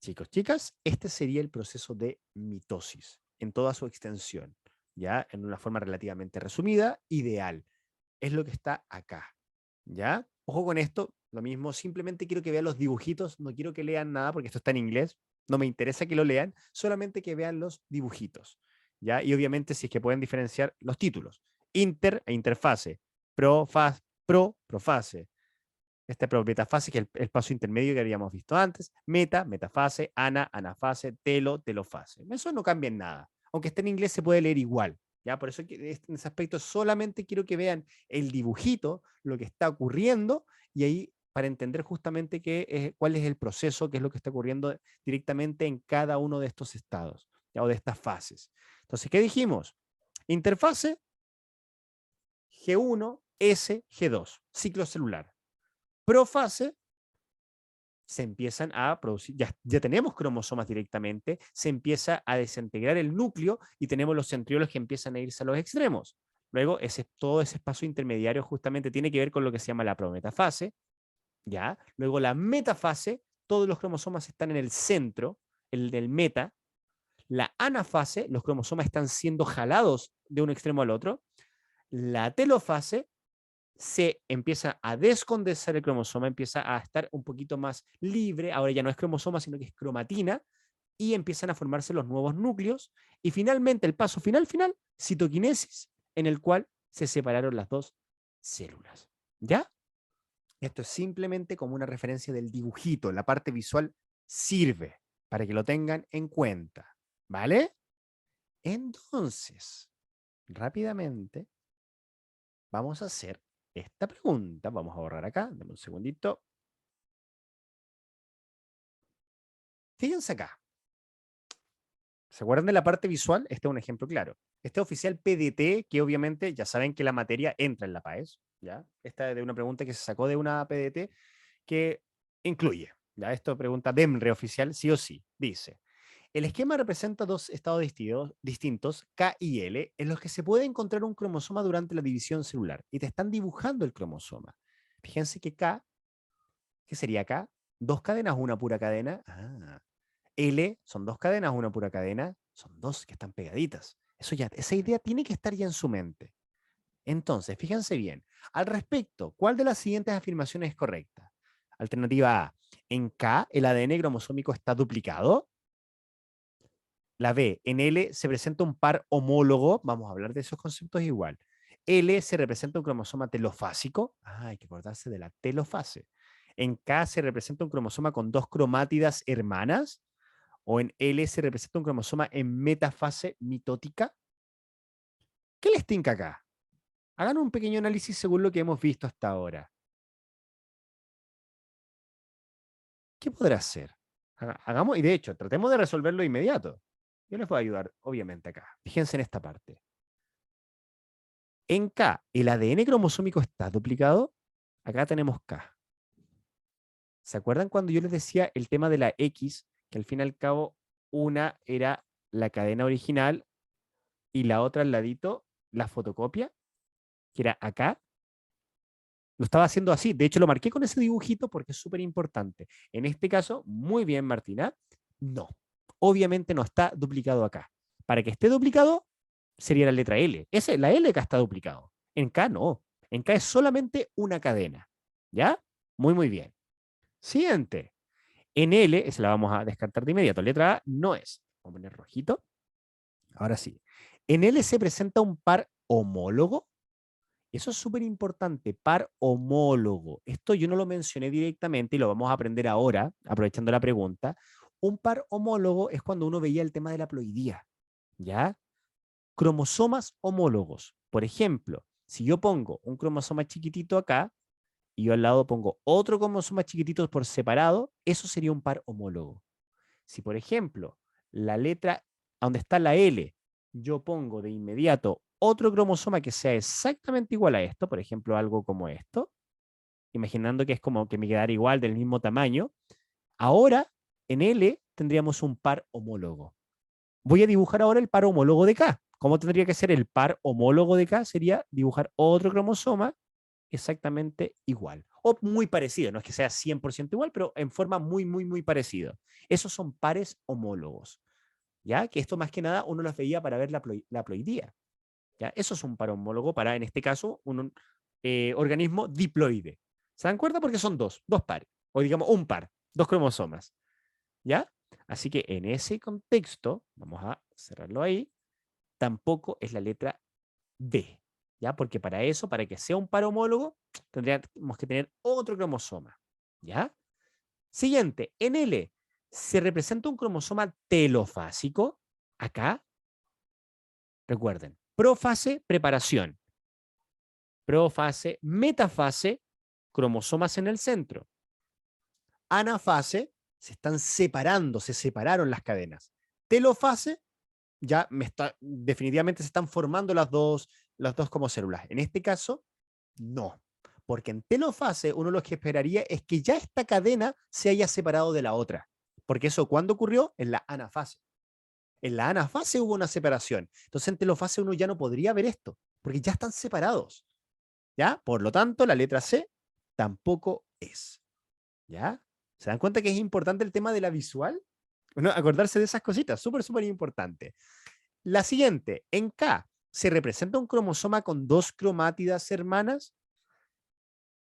Chicos, chicas, este sería el proceso de mitosis en toda su extensión, ya en una forma relativamente resumida, ideal. Es lo que está acá, ¿ya? Ojo con esto, lo mismo, simplemente quiero que vean los dibujitos, no quiero que lean nada porque esto está en inglés, no me interesa que lo lean, solamente que vean los dibujitos, ¿ya? Y obviamente si es que pueden diferenciar los títulos, inter e interfase, profase, metafase, que es el paso intermedio que habíamos visto antes, metafase, anafase, telofase. Eso no cambia en nada. Aunque esté en inglés se puede leer igual. ¿Ya? Por eso en ese aspecto solamente quiero que vean el dibujito, lo que está ocurriendo, y ahí para entender justamente cuál es el proceso, qué es lo que está ocurriendo directamente en cada uno de estos estados, ¿ya? O de estas fases. Entonces, ¿qué dijimos? Interfase, G1, S, G2, ciclo celular. Profase, se empiezan a producir, ya tenemos cromosomas directamente, se empieza a desintegrar el núcleo y tenemos los centriolos que empiezan a irse a los extremos. Luego, todo ese espacio intermediario justamente tiene que ver con lo que se llama la prometafase, ¿ya? Luego la metafase, todos los cromosomas están en el centro, el del meta. La anafase, los cromosomas están siendo jalados de un extremo al otro. La telofase, se empieza a descondensar el cromosoma, empieza a estar un poquito más libre, ahora ya no es cromosoma, sino que es cromatina, y empiezan a formarse los nuevos núcleos, y finalmente el paso final, citoquinesis, en el cual se separaron las dos células. ¿Ya? Esto es simplemente como una referencia del dibujito, la parte visual sirve para que lo tengan en cuenta, ¿vale? Entonces, rápidamente, vamos a hacer esta pregunta. Vamos a borrar acá, dame un segundito. Fíjense acá. ¿Se acuerdan de la parte visual? Este es un ejemplo claro. Este oficial PDT, que obviamente ya saben que la materia entra en la PAES, ¿ya? Esta es de una pregunta que se sacó de una PDT que incluye, ¿ya? Esto pregunta DEMRE oficial, sí o sí. Dice, el esquema representa dos estados distintos, K y L, en los que se puede encontrar un cromosoma durante la división celular. Y te están dibujando el cromosoma. Fíjense que K, ¿qué sería K? ¿Dos cadenas o una pura cadena? Ah. L son dos cadenas, una pura cadena, son dos que están pegaditas. Eso ya, esa idea tiene que estar ya en su mente. Entonces, fíjense bien. Al respecto, ¿cuál de las siguientes afirmaciones es correcta? Alternativa A. En K, el ADN cromosómico está duplicado. La B. En L se presenta un par homólogo. Vamos a hablar de esos conceptos igual. L se representa un cromosoma telofásico. Ah, hay que acordarse de la telofase. En K se representa un cromosoma con dos cromátidas hermanas. O en L se representa un cromosoma en metafase mitótica. ¿Qué les tinca acá? Hagan un pequeño análisis según lo que hemos visto hasta ahora. ¿Qué podrá ser? Hagamos, y de hecho, tratemos de resolverlo de inmediato. Yo les voy a ayudar, obviamente, acá. Fíjense en esta parte. En K, ¿el ADN cromosómico está duplicado? Acá tenemos K. ¿Se acuerdan cuando yo les decía el tema de la X? Que al fin y al cabo, una era la cadena original y la otra al ladito, la fotocopia, que era acá. Lo estaba haciendo así. De hecho, lo marqué con ese dibujito porque es súper importante. En este caso, muy bien, Martina. No. Obviamente no está duplicado acá. Para que esté duplicado, sería la letra L. La L acá está duplicado. En K no. En K es solamente una cadena. ¿Ya? Muy, muy bien. Siguiente. En L, esa la vamos a descartar de inmediato. Letra A no es. Vamos a poner rojito. Ahora sí. En L se presenta un par homólogo. Eso es súper importante, par homólogo. Esto yo no lo mencioné directamente y lo vamos a aprender ahora, aprovechando la pregunta. Un par homólogo es cuando uno veía el tema de la ploidía, ¿ya? Cromosomas homólogos. Por ejemplo, si yo pongo un cromosoma chiquitito acá y yo al lado pongo otro cromosoma chiquitito por separado, eso sería un par homólogo. Si, por ejemplo, la letra donde está la L, yo pongo de inmediato otro cromosoma que sea exactamente igual a esto, por ejemplo, algo como esto, imaginando que es como que me quedara igual, del mismo tamaño, ahora en L tendríamos un par homólogo. Voy a dibujar ahora el par homólogo de K. ¿Cómo tendría que ser el par homólogo de K? Sería dibujar otro cromosoma exactamente igual. O muy parecido, no es que sea 100% igual, pero en forma muy, muy, muy parecido. Esos son pares homólogos. ¿Ya? Que esto más que nada uno los veía para ver la ploidía. ¿Ya? Eso es un par homólogo para, en este caso, un organismo diploide. ¿Se dan cuenta? Porque son dos pares. O digamos un par, dos cromosomas. ¿Ya? Así que en ese contexto, vamos a cerrarlo ahí, tampoco es la letra D. ¿Ya? Porque para eso, para que sea un par homólogo, tendríamos que tener otro cromosoma. ¿Ya? Siguiente, en L se representa un cromosoma telofásico. Acá, recuerden, profase, preparación. Profase, metafase, cromosomas en el centro. Anafase, se están separando, se separaron las cadenas. Telofase, ya definitivamente se están formando las dos como células. En este caso, no. Porque en telofase uno lo que esperaría es que ya esta cadena se haya separado de la otra. Porque eso, ¿cuándo ocurrió? En la anafase. En la anafase hubo una separación. Entonces en telofase uno ya no podría ver esto, porque ya están separados. ¿Ya? Por lo tanto, la letra C tampoco es. ¿Ya? ¿Se dan cuenta que es importante el tema de la visual? Bueno, acordarse de esas cositas, súper, súper importante. La siguiente, en K, ¿se representa un cromosoma con dos cromátidas hermanas?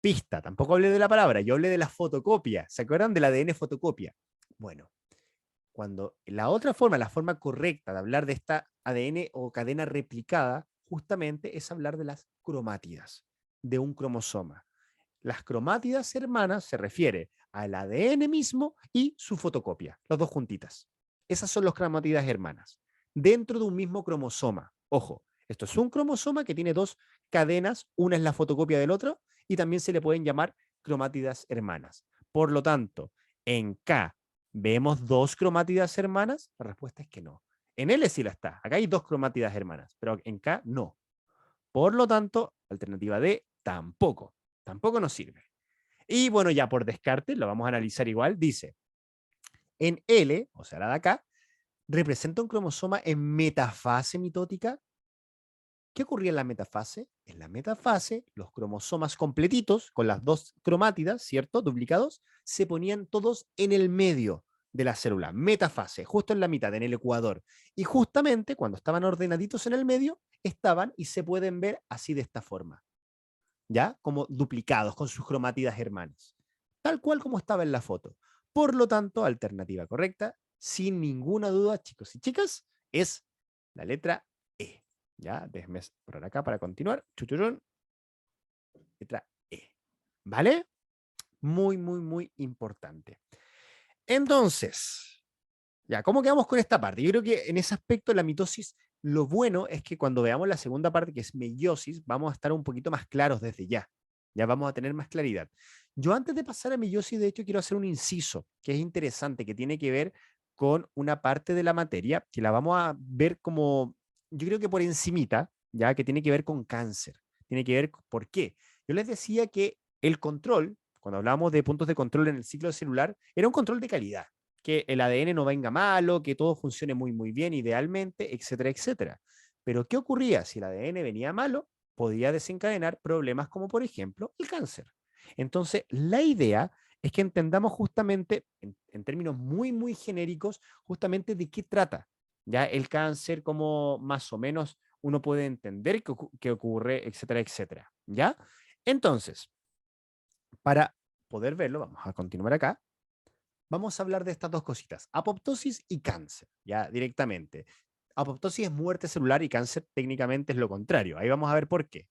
Pista, tampoco hablé de la palabra, yo hablé de la fotocopia. ¿Se acuerdan del ADN fotocopia? Bueno, cuando la otra forma, la forma correcta de hablar de esta ADN o cadena replicada, justamente es hablar de las cromátidas de un cromosoma. Las cromátidas hermanas se refiere al ADN mismo y su fotocopia, las dos juntitas. Esas son las cromátidas hermanas, dentro de un mismo cromosoma. Ojo, esto es un cromosoma que tiene dos cadenas, una es la fotocopia del otro, y también se le pueden llamar cromátidas hermanas. Por lo tanto, en K, ¿vemos dos cromátidas hermanas? La respuesta es que no. En L sí la está. Acá hay dos cromátidas hermanas, pero en K no. Por lo tanto, alternativa D tampoco. Tampoco nos sirve. Y bueno, ya por descarte, lo vamos a analizar igual. Dice, en L, o sea, la de acá, representa un cromosoma en metafase mitótica. ¿Qué ocurría en la metafase? En la metafase, los cromosomas completitos, con las dos cromátidas, ¿cierto? Duplicados, se ponían todos en el medio de la célula. Metafase, justo en la mitad, en el ecuador. Y justamente cuando estaban ordenaditos en el medio, estaban y se pueden ver así de esta forma. ¿Ya? Como duplicados con sus cromátidas hermanas. Tal cual como estaba en la foto. Por lo tanto, alternativa correcta, sin ninguna duda, chicos y chicas, es la letra E. Ya, déjenme por acá para continuar. Chuchurún. Letra E. ¿Vale? Muy, muy, muy importante. Entonces, ya, ¿cómo quedamos con esta parte? Yo creo que en ese aspecto la mitosis, lo bueno es que cuando veamos la segunda parte, que es meiosis, vamos a estar un poquito más claros desde ya. Ya vamos a tener más claridad. Yo antes de pasar a meiosis, de hecho, quiero hacer un inciso que es interesante, que tiene que ver con una parte de la materia que la vamos a ver como, yo creo que por encimita, ya que tiene que ver con cáncer. Tiene que ver, ¿por qué? Yo les decía que el control, cuando hablábamos de puntos de control en el ciclo celular, era un control de calidad, que el ADN no venga malo, que todo funcione muy, muy bien, idealmente, etcétera, etcétera. Pero ¿qué ocurría? Si el ADN venía malo, podía desencadenar problemas como, por ejemplo, el cáncer. Entonces, la idea es que entendamos justamente, en términos muy, muy genéricos, justamente de qué trata ya el cáncer, cómo más o menos uno puede entender qué ocurre, etcétera, etcétera. ¿Ya? Entonces, para poder verlo, vamos a continuar acá. Vamos a hablar de estas dos cositas, apoptosis y cáncer, ya directamente. Apoptosis es muerte celular y cáncer técnicamente es lo contrario. Ahí vamos a ver por qué.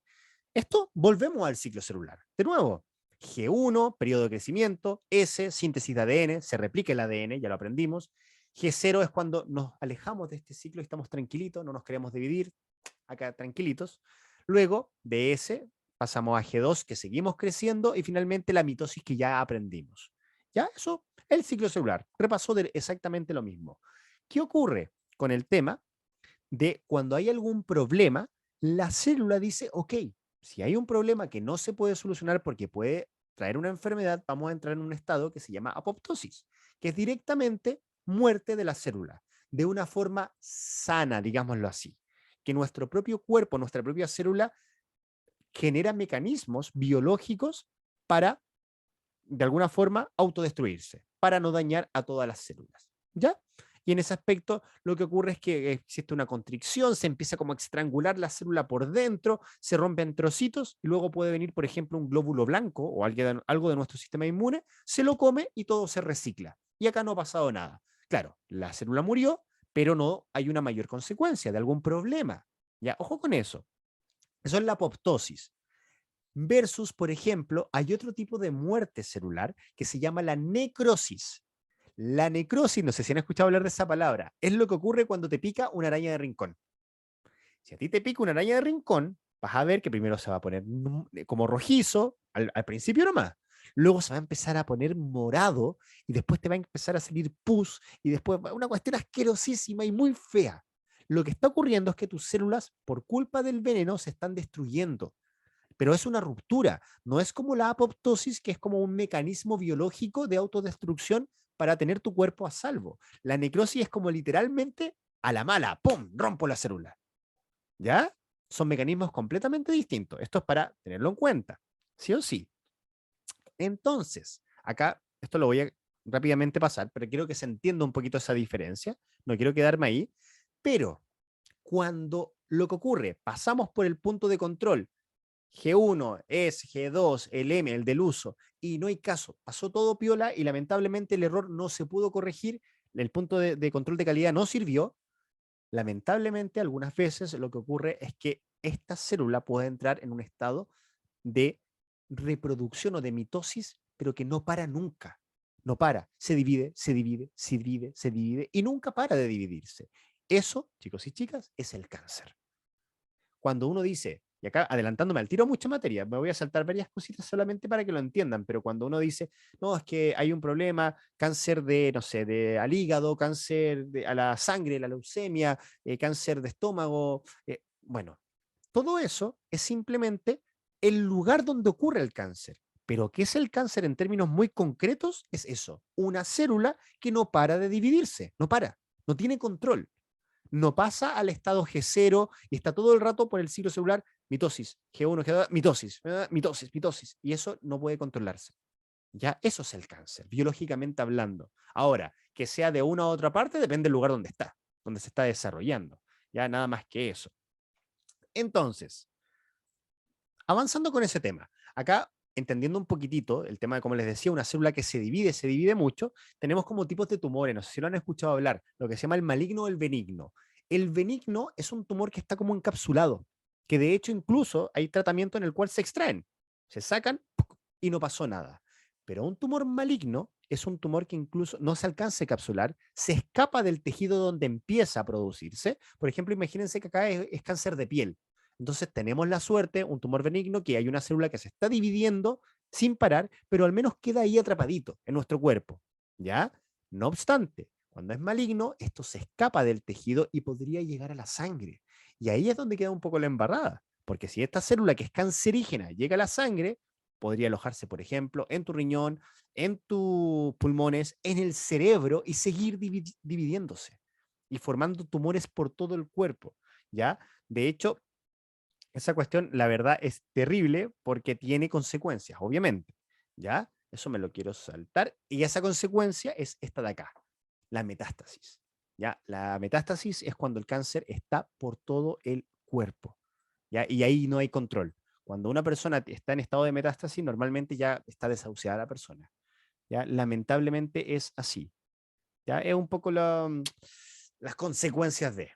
Esto, volvemos al ciclo celular. De nuevo, G1, periodo de crecimiento, S, síntesis de ADN, se replica el ADN, ya lo aprendimos. G0 es cuando nos alejamos de este ciclo y estamos tranquilitos, no nos queremos dividir, acá tranquilitos. Luego, de S, pasamos a G2, que seguimos creciendo, y finalmente la mitosis que ya aprendimos. ¿Ya? Eso, el ciclo celular. Repasó de exactamente lo mismo. ¿Qué ocurre con el tema de cuando hay algún problema? La célula dice, ok, si hay un problema que no se puede solucionar porque puede traer una enfermedad, vamos a entrar en un estado que se llama apoptosis, que es directamente muerte de la célula, de una forma sana, digámoslo así, que nuestro propio cuerpo, nuestra propia célula genera mecanismos biológicos para, de alguna forma, autodestruirse, para no dañar a todas las células. ¿Ya? Y en ese aspecto lo que ocurre es que existe una constricción, se empieza como a estrangular la célula por dentro, se rompe en trocitos y luego puede venir, por ejemplo, un glóbulo blanco o algo de nuestro sistema inmune, se lo come y todo se recicla. Y acá no ha pasado nada. Claro, la célula murió, pero no hay una mayor consecuencia de algún problema. Ya, ojo con eso. Eso es la apoptosis. Versus, por ejemplo, hay otro tipo de muerte celular que se llama la necrosis. La necrosis, no sé si han escuchado hablar de esa palabra, es lo que ocurre cuando te pica una araña de rincón. Si a ti te pica una araña de rincón, vas a ver que primero se va a poner como rojizo, al principio nomás. Luego se va a empezar a poner morado y después te va a empezar a salir pus y después una cuestión asquerosísima y muy fea. Lo que está ocurriendo es que tus células, por culpa del veneno, se están destruyendo, pero es una ruptura, no es como la apoptosis, que es como un mecanismo biológico de autodestrucción para tener tu cuerpo a salvo. La necrosis es como literalmente a la mala, ¡pum!, rompo la célula. ¿Ya? Son mecanismos completamente distintos. Esto es para tenerlo en cuenta, sí o sí. Entonces, acá, esto lo voy a rápidamente pasar, pero quiero que se entienda un poquito esa diferencia, no quiero quedarme ahí, pero cuando lo que ocurre, pasamos por el punto de control, G1, S, G2, el M, el del uso, y no hay caso. Pasó todo piola y lamentablemente el error no se pudo corregir, el punto de control de calidad no sirvió. Lamentablemente, algunas veces lo que ocurre es que esta célula puede entrar en un estado de reproducción o de mitosis, pero que no para nunca. No para. Se divide, se divide, se divide, se divide y nunca para de dividirse. Eso, chicos y chicas, es el cáncer. Cuando uno dice, y acá adelantándome al tiro mucha materia, me voy a saltar varias cositas solamente para que lo entiendan, pero cuando uno dice, no, es que hay un problema, cáncer de, no sé, al hígado, cáncer a la sangre, la leucemia, cáncer de estómago, bueno, todo eso es simplemente el lugar donde ocurre el cáncer. Pero ¿qué es el cáncer en términos muy concretos? Es eso, una célula que no para de dividirse, no para, no tiene control, no pasa al estado G0 y está todo el rato por el ciclo celular, mitosis, G1, G2, mitosis, mitosis, mitosis, y eso no puede controlarse. Ya, eso es el cáncer, biológicamente hablando. Ahora, que sea de una u otra parte, depende del lugar donde está, donde se está desarrollando. Ya, nada más que eso. Entonces, avanzando con ese tema, acá entendiendo un poquitito el tema de, como les decía, una célula que se divide mucho, tenemos como tipos de tumores, no sé si lo han escuchado hablar, lo que se llama el maligno o el benigno. El benigno es un tumor que está como encapsulado, que de hecho incluso hay tratamiento en el cual se extraen, se sacan y no pasó nada. Pero un tumor maligno es un tumor que incluso no se alcanza a encapsular, se escapa del tejido donde empieza a producirse. Por ejemplo, imagínense que acá es cáncer de piel. Entonces tenemos la suerte, un tumor benigno, que hay una célula que se está dividiendo sin parar, pero al menos queda ahí atrapadito en nuestro cuerpo, ¿ya? No obstante, cuando es maligno, esto se escapa del tejido y podría llegar a la sangre. Y ahí es donde queda un poco la embarrada, porque si esta célula que es cancerígena llega a la sangre, podría alojarse, por ejemplo, en tu riñón, en tus pulmones, en el cerebro y seguir dividiéndose y formando tumores por todo el cuerpo, ¿ya? De hecho, esa cuestión, la verdad, es terrible porque tiene consecuencias, obviamente, ¿ya? Eso me lo quiero saltar. Y esa consecuencia es esta de acá, la metástasis, ¿ya? La metástasis es cuando el cáncer está por todo el cuerpo, ¿ya? Y ahí no hay control. Cuando una persona está en estado de metástasis, normalmente ya está desahuciada la persona, ¿ya? Lamentablemente es así, ¿ya? Es un poco las consecuencias de.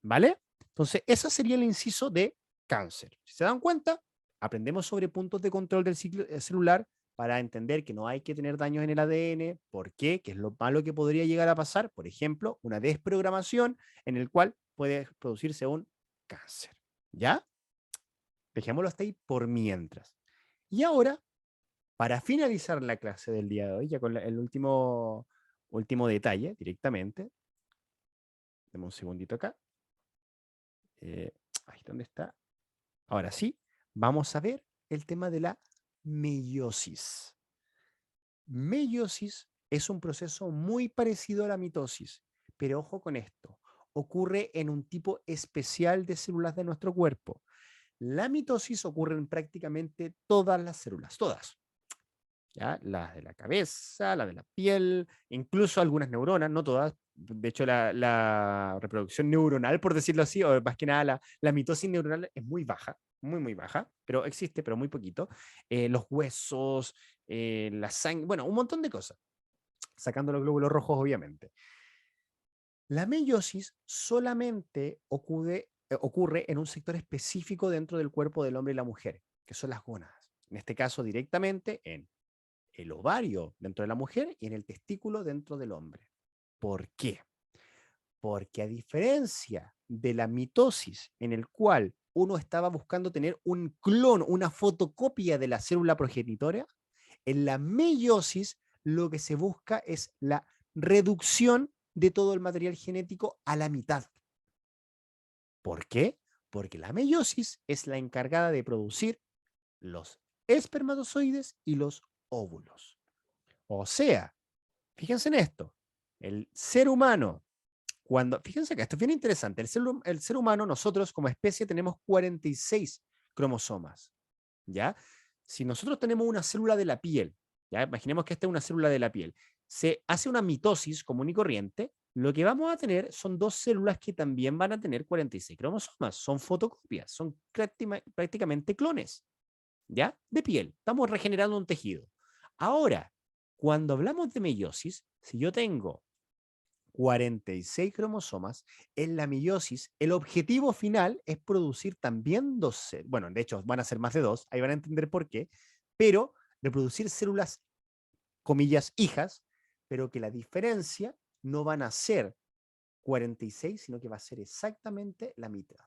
¿Vale? Entonces, ese sería el inciso de cáncer. Si se dan cuenta, aprendemos sobre puntos de control del ciclo celular para entender que no hay que tener daños en el ADN. ¿Por qué? ¿Qué es lo malo que podría llegar a pasar? Por ejemplo, una desprogramación en el cual puede producirse un cáncer. ¿Ya? Dejémoslo hasta ahí por mientras. Y ahora, para finalizar la clase del día de hoy, ya con el último detalle directamente, dame un segundito acá. Ahí ¿dónde está? Ahora sí, vamos a ver el tema de la meiosis. Meiosis es un proceso muy parecido a la mitosis, pero ojo con esto, ocurre en un tipo especial de células de nuestro cuerpo. La mitosis ocurre en prácticamente todas las células, todas. ¿Ya? Las de la cabeza, las de la piel, incluso algunas neuronas, no todas. De hecho, la reproducción neuronal, por decirlo así, o más que nada la mitosis neuronal es muy baja, muy, muy baja, pero existe, pero muy poquito. Los huesos, la sangre, bueno, un montón de cosas, sacando los glóbulos rojos, obviamente. La meiosis solamente ocurre en un sector específico dentro del cuerpo del hombre y la mujer, que son las gónadas. En este caso, directamente en el ovario dentro de la mujer y en el testículo dentro del hombre. ¿Por qué? Porque a diferencia de la mitosis, en el cual uno estaba buscando tener un clon, una fotocopia de la célula progenitora, en la meiosis lo que se busca es la reducción de todo el material genético a la mitad. ¿Por qué? Porque la meiosis es la encargada de producir los espermatozoides y los óvulos. O sea, fíjense en esto, el ser humano, fíjense que esto es bien interesante, el ser humano, nosotros como especie tenemos 46 cromosomas, ¿ya? Si nosotros tenemos una célula de la piel, ¿ya? Imaginemos que esta es una célula de la piel, se hace una mitosis común y corriente, lo que vamos a tener son dos células que también van a tener 46 cromosomas, son fotocopias, son prácticamente clones, ¿ya? De piel, estamos regenerando un tejido. Ahora, cuando hablamos de meiosis, si yo tengo 46 cromosomas, en la meiosis el objetivo final es producir también dos, bueno, de hecho van a ser más de dos, ahí van a entender por qué, pero reproducir células, comillas, hijas, pero que la diferencia no van a ser 46, sino que va a ser exactamente la mitad,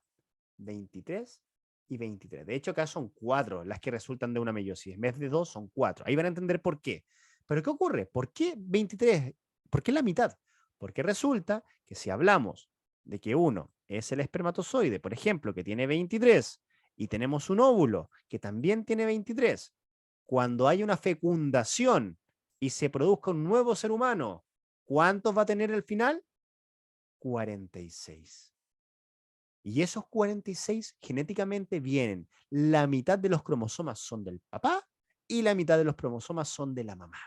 23 y 23. De hecho, acá son 4 las que resultan de una meiosis. En vez de 2, son 4. Ahí van a entender por qué. Pero ¿qué ocurre? ¿Por qué 23? ¿Por qué la mitad? Porque resulta que si hablamos de que uno es el espermatozoide, por ejemplo, que tiene 23, y tenemos un óvulo que también tiene 23, cuando hay una fecundación y se produzca un nuevo ser humano, ¿cuántos va a tener el final? 46. Y esos 46 genéticamente vienen. La mitad de los cromosomas son del papá y la mitad de los cromosomas son de la mamá.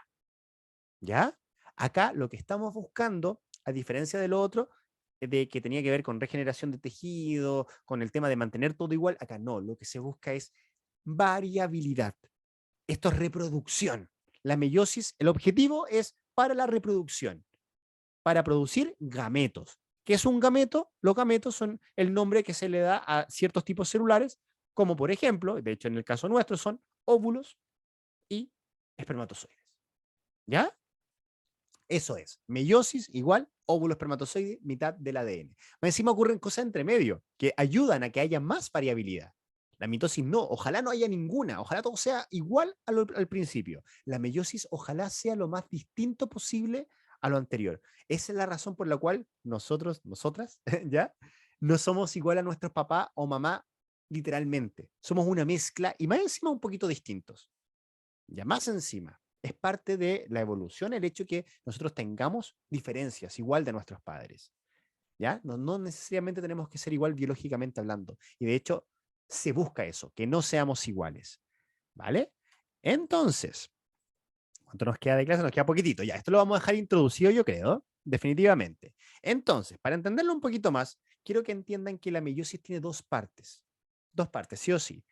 ¿Ya? Acá lo que estamos buscando, a diferencia de lo otro, de que tenía que ver con regeneración de tejido, con el tema de mantener todo igual, acá no, lo que se busca es variabilidad. Esto es reproducción. La meiosis, el objetivo es para la reproducción, para producir gametos. ¿Qué es un gameto? Los gametos son el nombre que se le da a ciertos tipos celulares, como por ejemplo, de hecho en el caso nuestro son óvulos y espermatozoides. ¿Ya? Eso es, meiosis igual óvulo espermatozoide, mitad del ADN. Más encima ocurren cosas entre medio que ayudan a que haya más variabilidad. La mitosis no, ojalá no haya ninguna, ojalá todo sea igual al principio. La meiosis ojalá sea lo más distinto posible a lo anterior. Esa es la razón por la cual nosotros, nosotras, ¿ya? No somos igual a nuestros papá o mamá literalmente. Somos una mezcla y más encima un poquito distintos. Ya más encima, es parte de la evolución el hecho que nosotros tengamos diferencias igual de nuestros padres. ¿Ya? No necesariamente tenemos que ser igual biológicamente hablando. Y de hecho, se busca eso, que no seamos iguales. ¿Vale? Entonces, ¿cuánto nos queda de clase? Nos queda poquitito. Ya, esto lo vamos a dejar introducido, yo creo, definitivamente. Entonces, para entenderlo un poquito más, quiero que entiendan que la meiosis tiene dos partes. Dos partes, sí o sí,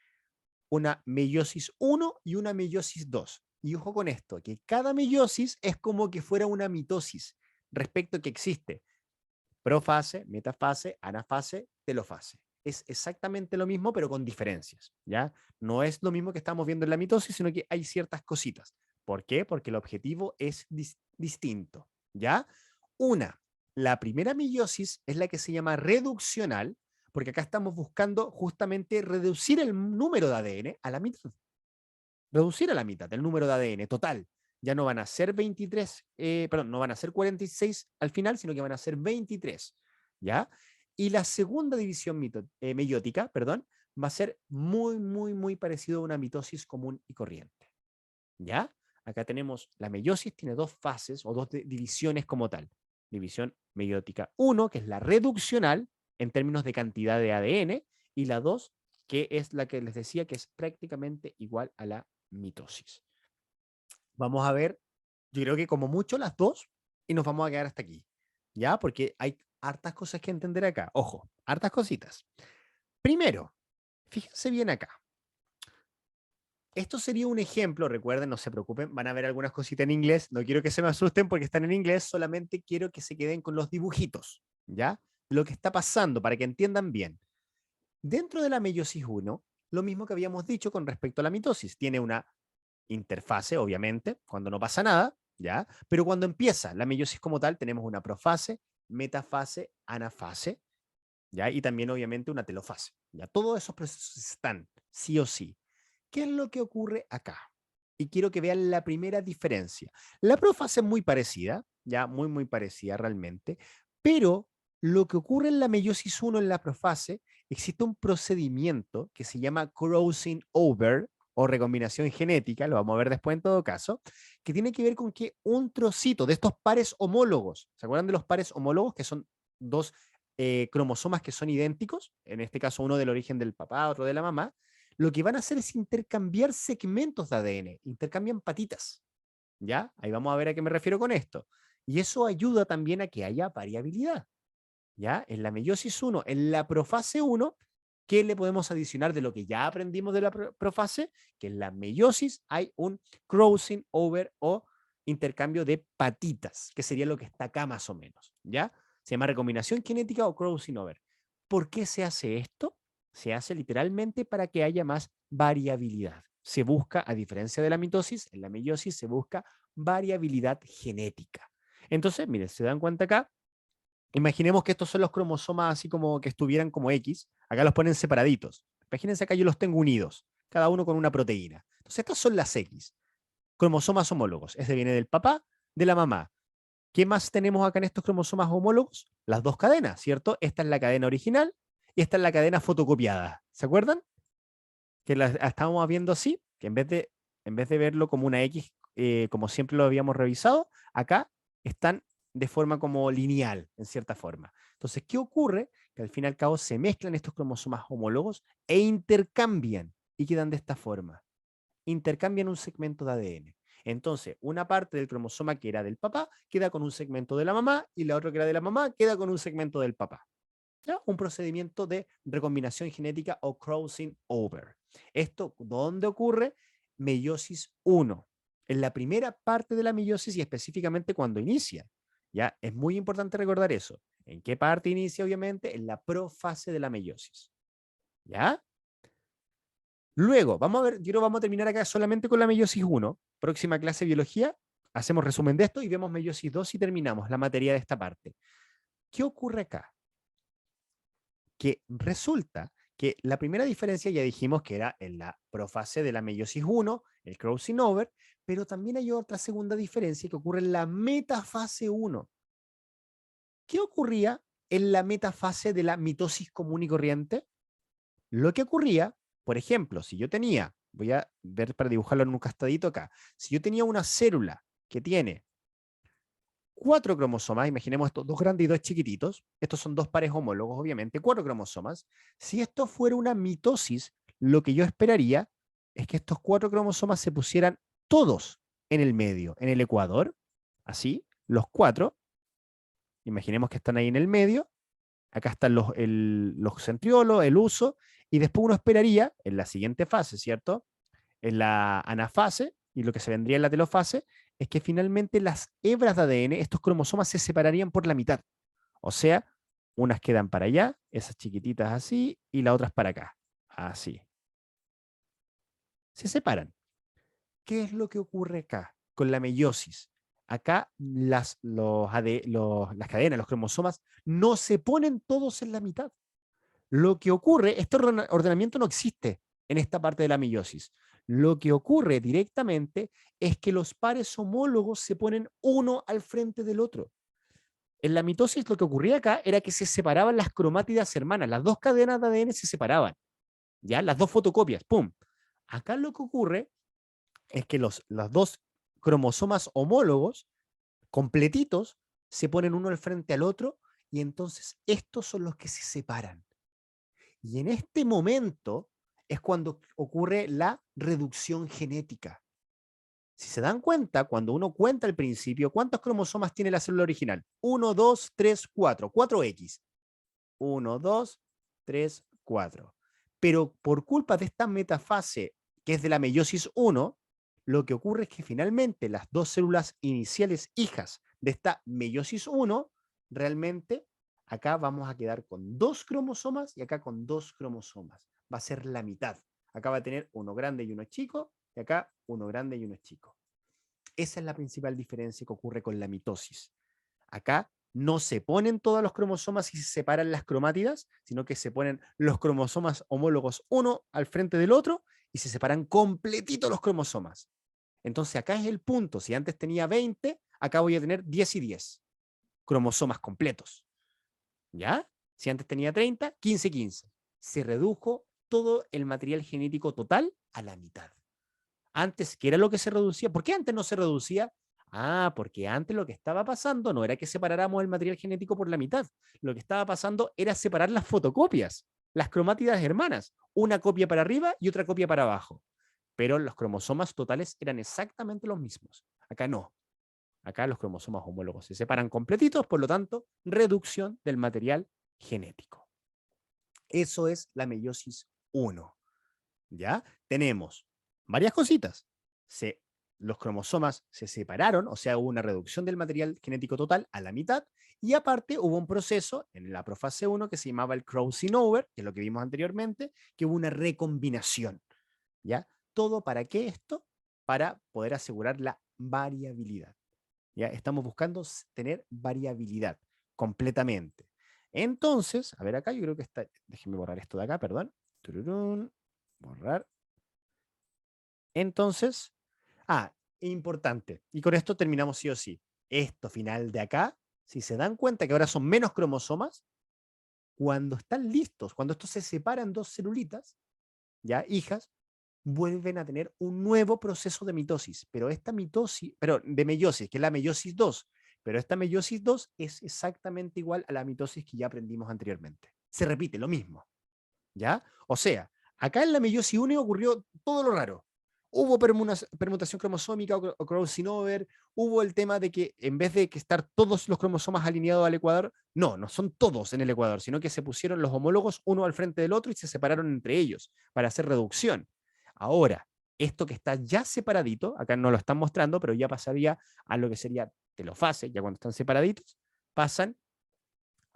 una meiosis 1 y una meiosis 2. Y ojo con esto, que cada meiosis es como que fuera una mitosis respecto a que existe Profase, metafase, anafase, telofase. Es exactamente lo mismo, pero con diferencias, ¿ya? No es lo mismo que estamos viendo en la mitosis, sino que hay ciertas cositas. ¿Por qué? Porque el objetivo es distinto, ¿ya? La primera meiosis es la que se llama reduccional, porque acá estamos buscando justamente reducir el número de ADN a la mitad. Reducir a la mitad el número de ADN total. Ya no van a ser 23, perdón, no van a ser 46 al final, sino que van a ser 23, ¿ya? Y la segunda división meiótica, perdón, va a ser muy, muy, muy parecido a una mitosis común y corriente, ¿ya? Acá tenemos, la meiosis tiene dos fases o dos divisiones como tal. División meiótica 1, que es la reduccional en términos de cantidad de ADN, y la 2, que es la que les decía que es prácticamente igual a la mitosis. Vamos a ver, yo creo que como mucho las dos, y nos vamos a quedar hasta aquí, ¿ya? Porque hay hartas cosas que entender acá. Ojo, hartas cositas. Primero, fíjense bien acá. Esto sería un ejemplo, recuerden, no se preocupen, van a ver algunas cositas en inglés, no quiero que se me asusten porque están en inglés, solamente quiero que se queden con los dibujitos, ¿ya? Lo que está pasando, para que entiendan bien. Dentro de la meiosis 1, lo mismo que habíamos dicho con respecto a la mitosis, tiene una interfase, obviamente, cuando no pasa nada, ¿ya? Pero cuando empieza la meiosis como tal, tenemos una profase, metafase, anafase, ¿ya? Y también, obviamente, una telofase, ¿ya? Todos esos procesos están, sí o sí. ¿Qué es lo que ocurre acá? Y quiero que vean la primera diferencia. La profase es muy parecida, ya muy, muy parecida realmente, pero lo que ocurre en la meiosis 1 en la profase, existe un procedimiento que se llama crossing over o recombinación genética, lo vamos a ver después en todo caso, que tiene que ver con que un trocito de estos pares homólogos, ¿se acuerdan de los pares homólogos que son dos cromosomas que son idénticos? En este caso uno del origen del papá, otro de la mamá. Lo que van a hacer es intercambiar segmentos de ADN, intercambian patitas, ¿ya? Ahí vamos a ver a qué me refiero con esto. Y eso ayuda también a que haya variabilidad, ¿ya? En la meiosis 1, en la profase 1, ¿qué le podemos adicionar de lo que ya aprendimos de la profase? Que en la meiosis hay un crossing over o intercambio de patitas, que sería lo que está acá más o menos, ¿ya? Se llama recombinación genética o crossing over. ¿Por qué se hace esto? Se hace literalmente para que haya más variabilidad. Se busca, a diferencia de la mitosis, en la meiosis se busca variabilidad genética. Entonces, miren, se dan cuenta acá, imaginemos que estos son los cromosomas así como que estuvieran como X, acá los ponen separaditos. Imagínense acá yo los tengo unidos, cada uno con una proteína. Entonces, estas son las X, cromosomas homólogos. Este viene del papá, de la mamá. ¿Qué más tenemos acá en estos cromosomas homólogos? Las dos cadenas, ¿cierto? Esta es la cadena original y esta es la cadena fotocopiada. ¿Se acuerdan? Que la estábamos viendo así, que en vez de verlo como una X, como siempre lo habíamos revisado, acá están de forma como lineal, en cierta forma. Entonces, ¿qué ocurre? Que al fin y al cabo se mezclan estos cromosomas homólogos e intercambian y quedan de esta forma. Intercambian un segmento de ADN. Entonces, una parte del cromosoma que era del papá queda con un segmento de la mamá y la otra que era de la mamá queda con un segmento del papá. ¿Ya? Un procedimiento de recombinación genética o crossing over. ¿Esto dónde ocurre? Meiosis 1. En la primera parte de la meiosis y específicamente cuando inicia. ¿Ya? Es muy importante recordar eso. ¿En qué parte inicia? Obviamente en la profase de la meiosis. ¿Ya? Luego, vamos a ver, vamos a terminar acá solamente con la meiosis 1. Próxima clase de biología, hacemos resumen de esto y vemos meiosis 2 y terminamos la materia de esta parte. ¿Qué ocurre acá? Que resulta que la primera diferencia ya dijimos que era en la profase de la meiosis 1, el crossing over, pero también hay otra segunda diferencia que ocurre en la metafase 1. ¿Qué ocurría en la metafase de la mitosis común y corriente? Lo que ocurría, por ejemplo, si yo tenía, voy a ver para dibujarlo en un castadito acá, si yo tenía una célula que tiene 4 cromosomas, imaginemos estos dos grandes y dos chiquititos, estos son dos pares homólogos, obviamente, 4 cromosomas. Si esto fuera una mitosis, lo que yo esperaría es que estos 4 cromosomas se pusieran todos en el medio, en el ecuador, así, los 4, imaginemos que están ahí en el medio, acá están los centriolos, el uso, y después uno esperaría, en la siguiente fase, ¿cierto? En la anafase, y lo que se vendría en la telofase, es que finalmente las hebras de ADN, estos cromosomas se separarían por la mitad. O sea, Unas quedan para allá, esas chiquititas así, y las otras para acá, así. Se separan. ¿Qué es lo que ocurre acá con la meiosis? Acá las cadenas, los cromosomas, no se ponen todos en la mitad. Lo que ocurre, este ordenamiento no existe en esta parte de la meiosis. Lo que ocurre directamente es que los pares homólogos se ponen uno al frente del otro. En la mitosis lo que ocurría acá era que se separaban las cromátidas hermanas, las dos cadenas de ADN se separaban, ¿ya? Las dos fotocopias, ¡pum! Acá lo que ocurre es que los dos cromosomas homólogos, completitos, se ponen uno al frente al otro y entonces estos son los que se separan. Y en este momento es cuando ocurre la reducción genética. Si se dan cuenta, cuando uno cuenta al principio, ¿cuántos cromosomas tiene la célula original? 1, 2, 3, 4. 4X. 1, 2, 3, 4. Pero por culpa de esta metafase, que es de la meiosis 1, lo que ocurre es que finalmente las dos células iniciales hijas de esta meiosis 1, realmente acá vamos a quedar con 2 cromosomas y acá con 2 cromosomas. Va a ser la mitad. Acá va a tener uno grande y uno chico, y acá uno grande y uno chico. Esa es la principal diferencia que ocurre con la mitosis. Acá no se ponen todos los cromosomas y se separan las cromátidas, sino que se ponen los cromosomas homólogos uno al frente del otro y se separan completitos los cromosomas. Entonces acá es el punto. Si antes tenía 20, acá voy a tener 10 y 10 cromosomas completos. ¿Ya? Si antes tenía 30, 15 y 15. Se redujo todo el material genético total a la mitad. Antes, ¿qué era lo que se reducía? ¿Por qué antes no se reducía? Ah, porque antes lo que estaba pasando no era que separáramos el material genético por la mitad. Lo que estaba pasando era separar las fotocopias, las cromátidas hermanas, una copia para arriba y otra copia para abajo. Pero los cromosomas totales eran exactamente los mismos. Acá no. Acá los cromosomas homólogos se separan completitos, por lo tanto, reducción del material genético. Eso es la meiosis 1. ¿Ya? Tenemos varias cositas. Los cromosomas se separaron, o sea, hubo una reducción del material genético total a la mitad, y aparte hubo un proceso en la profase 1 que se llamaba el crossing over, que es lo que vimos anteriormente, que hubo una recombinación. ¿Ya? ¿Todo para qué esto? Para poder asegurar la variabilidad. ¿Ya? Estamos buscando tener variabilidad completamente. Entonces, a ver acá, yo creo que está, déjenme borrar esto de acá, perdón. Tururún, borrar. Entonces, importante, y con esto terminamos sí o sí. Esto final de acá, si se dan cuenta que ahora son menos cromosomas, cuando están listos, cuando estos se separan dos celulitas, ya hijas, vuelven a tener un nuevo proceso de mitosis, pero esta mitosis, pero de meiosis, que es la meiosis 2, pero esta meiosis 2 es exactamente igual a la mitosis que ya aprendimos anteriormente. Se repite lo mismo, ¿ya? O sea, acá en la meiosis 1 ocurrió todo lo raro. Hubo permutación cromosómica o crossing over, hubo el tema de que en vez de que estar todos los cromosomas alineados al ecuador, no son todos en el ecuador, sino que se pusieron los homólogos uno al frente del otro y se separaron entre ellos para hacer reducción. Ahora, esto que está ya separadito, acá no lo están mostrando, pero ya pasaría a lo que sería telofase, ya cuando están separaditos, pasan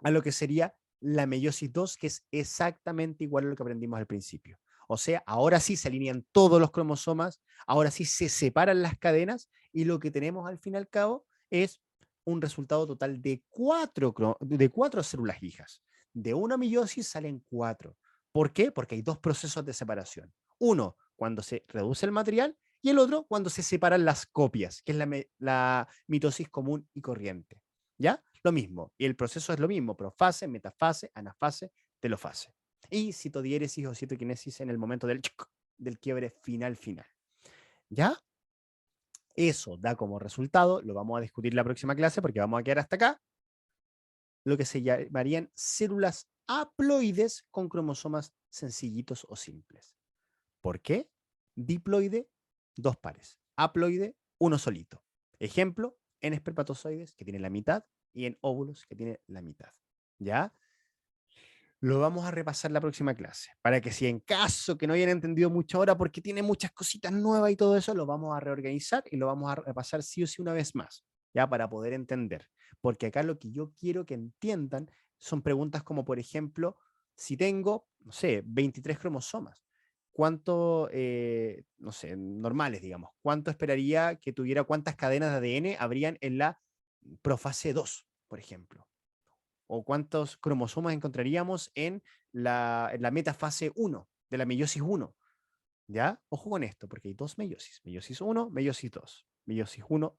a lo que sería la meiosis 2, que es exactamente igual a lo que aprendimos al principio. O sea, ahora sí se alinean todos los cromosomas, ahora sí se separan las cadenas y lo que tenemos al fin y al cabo es un resultado total de cuatro células hijas. De una meiosis salen 4. ¿Por qué? Porque hay dos procesos de separación. Uno, cuando se reduce el material, y el otro, cuando se separan las copias, que es la mitosis común y corriente. ¿Ya? Lo mismo. Y el proceso es lo mismo: profase, metafase, anafase, telofase. Y citodiéresis o citoquinesis en el momento del quiebre final. ¿Ya? Eso da como resultado, lo vamos a discutir en la próxima clase porque vamos a quedar hasta acá, lo que se llamarían células haploides con cromosomas sencillitos o simples. ¿Por qué? Diploide, dos pares. Haploide, uno solito. Ejemplo, en espermatozoides, que tiene la mitad, y en óvulos, que tiene la mitad. ¿Ya? Lo vamos a repasar la próxima clase, para que si en caso que no hayan entendido mucho ahora, porque tiene muchas cositas nuevas y todo eso, lo vamos a reorganizar y lo vamos a repasar sí o sí una vez más, ya para poder entender. Porque acá lo que yo quiero que entiendan son preguntas como, por ejemplo, si tengo, no sé, 23 cromosomas, ¿cuánto, no sé, normales, digamos, cuánto esperaría que tuviera, cuántas cadenas de ADN habrían en la profase 2, por ejemplo? ¿O cuántos cromosomas encontraríamos en la metafase 1, de la meiosis 1? ¿Ya? Ojo con esto, porque hay dos meiosis. Meiosis 1, meiosis 2. Meiosis 1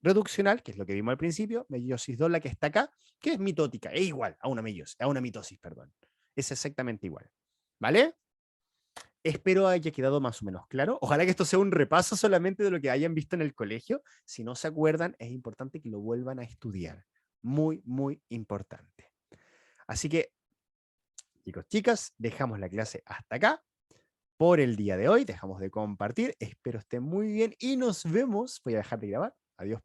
reduccional, que es lo que vimos al principio. Meiosis 2, la que está acá, que es mitótica. Es igual a una meiosis, a una mitosis, perdón. Es exactamente igual. ¿Vale? Espero haya quedado más o menos claro. Ojalá que esto sea un repaso solamente de lo que hayan visto en el colegio. Si no se acuerdan, es importante que lo vuelvan a estudiar. Muy, muy importante. Así que, chicos, chicas, dejamos la clase hasta acá por el día de hoy. Dejamos de compartir. Espero estén muy bien y nos vemos. Voy a dejar de grabar. Adiós.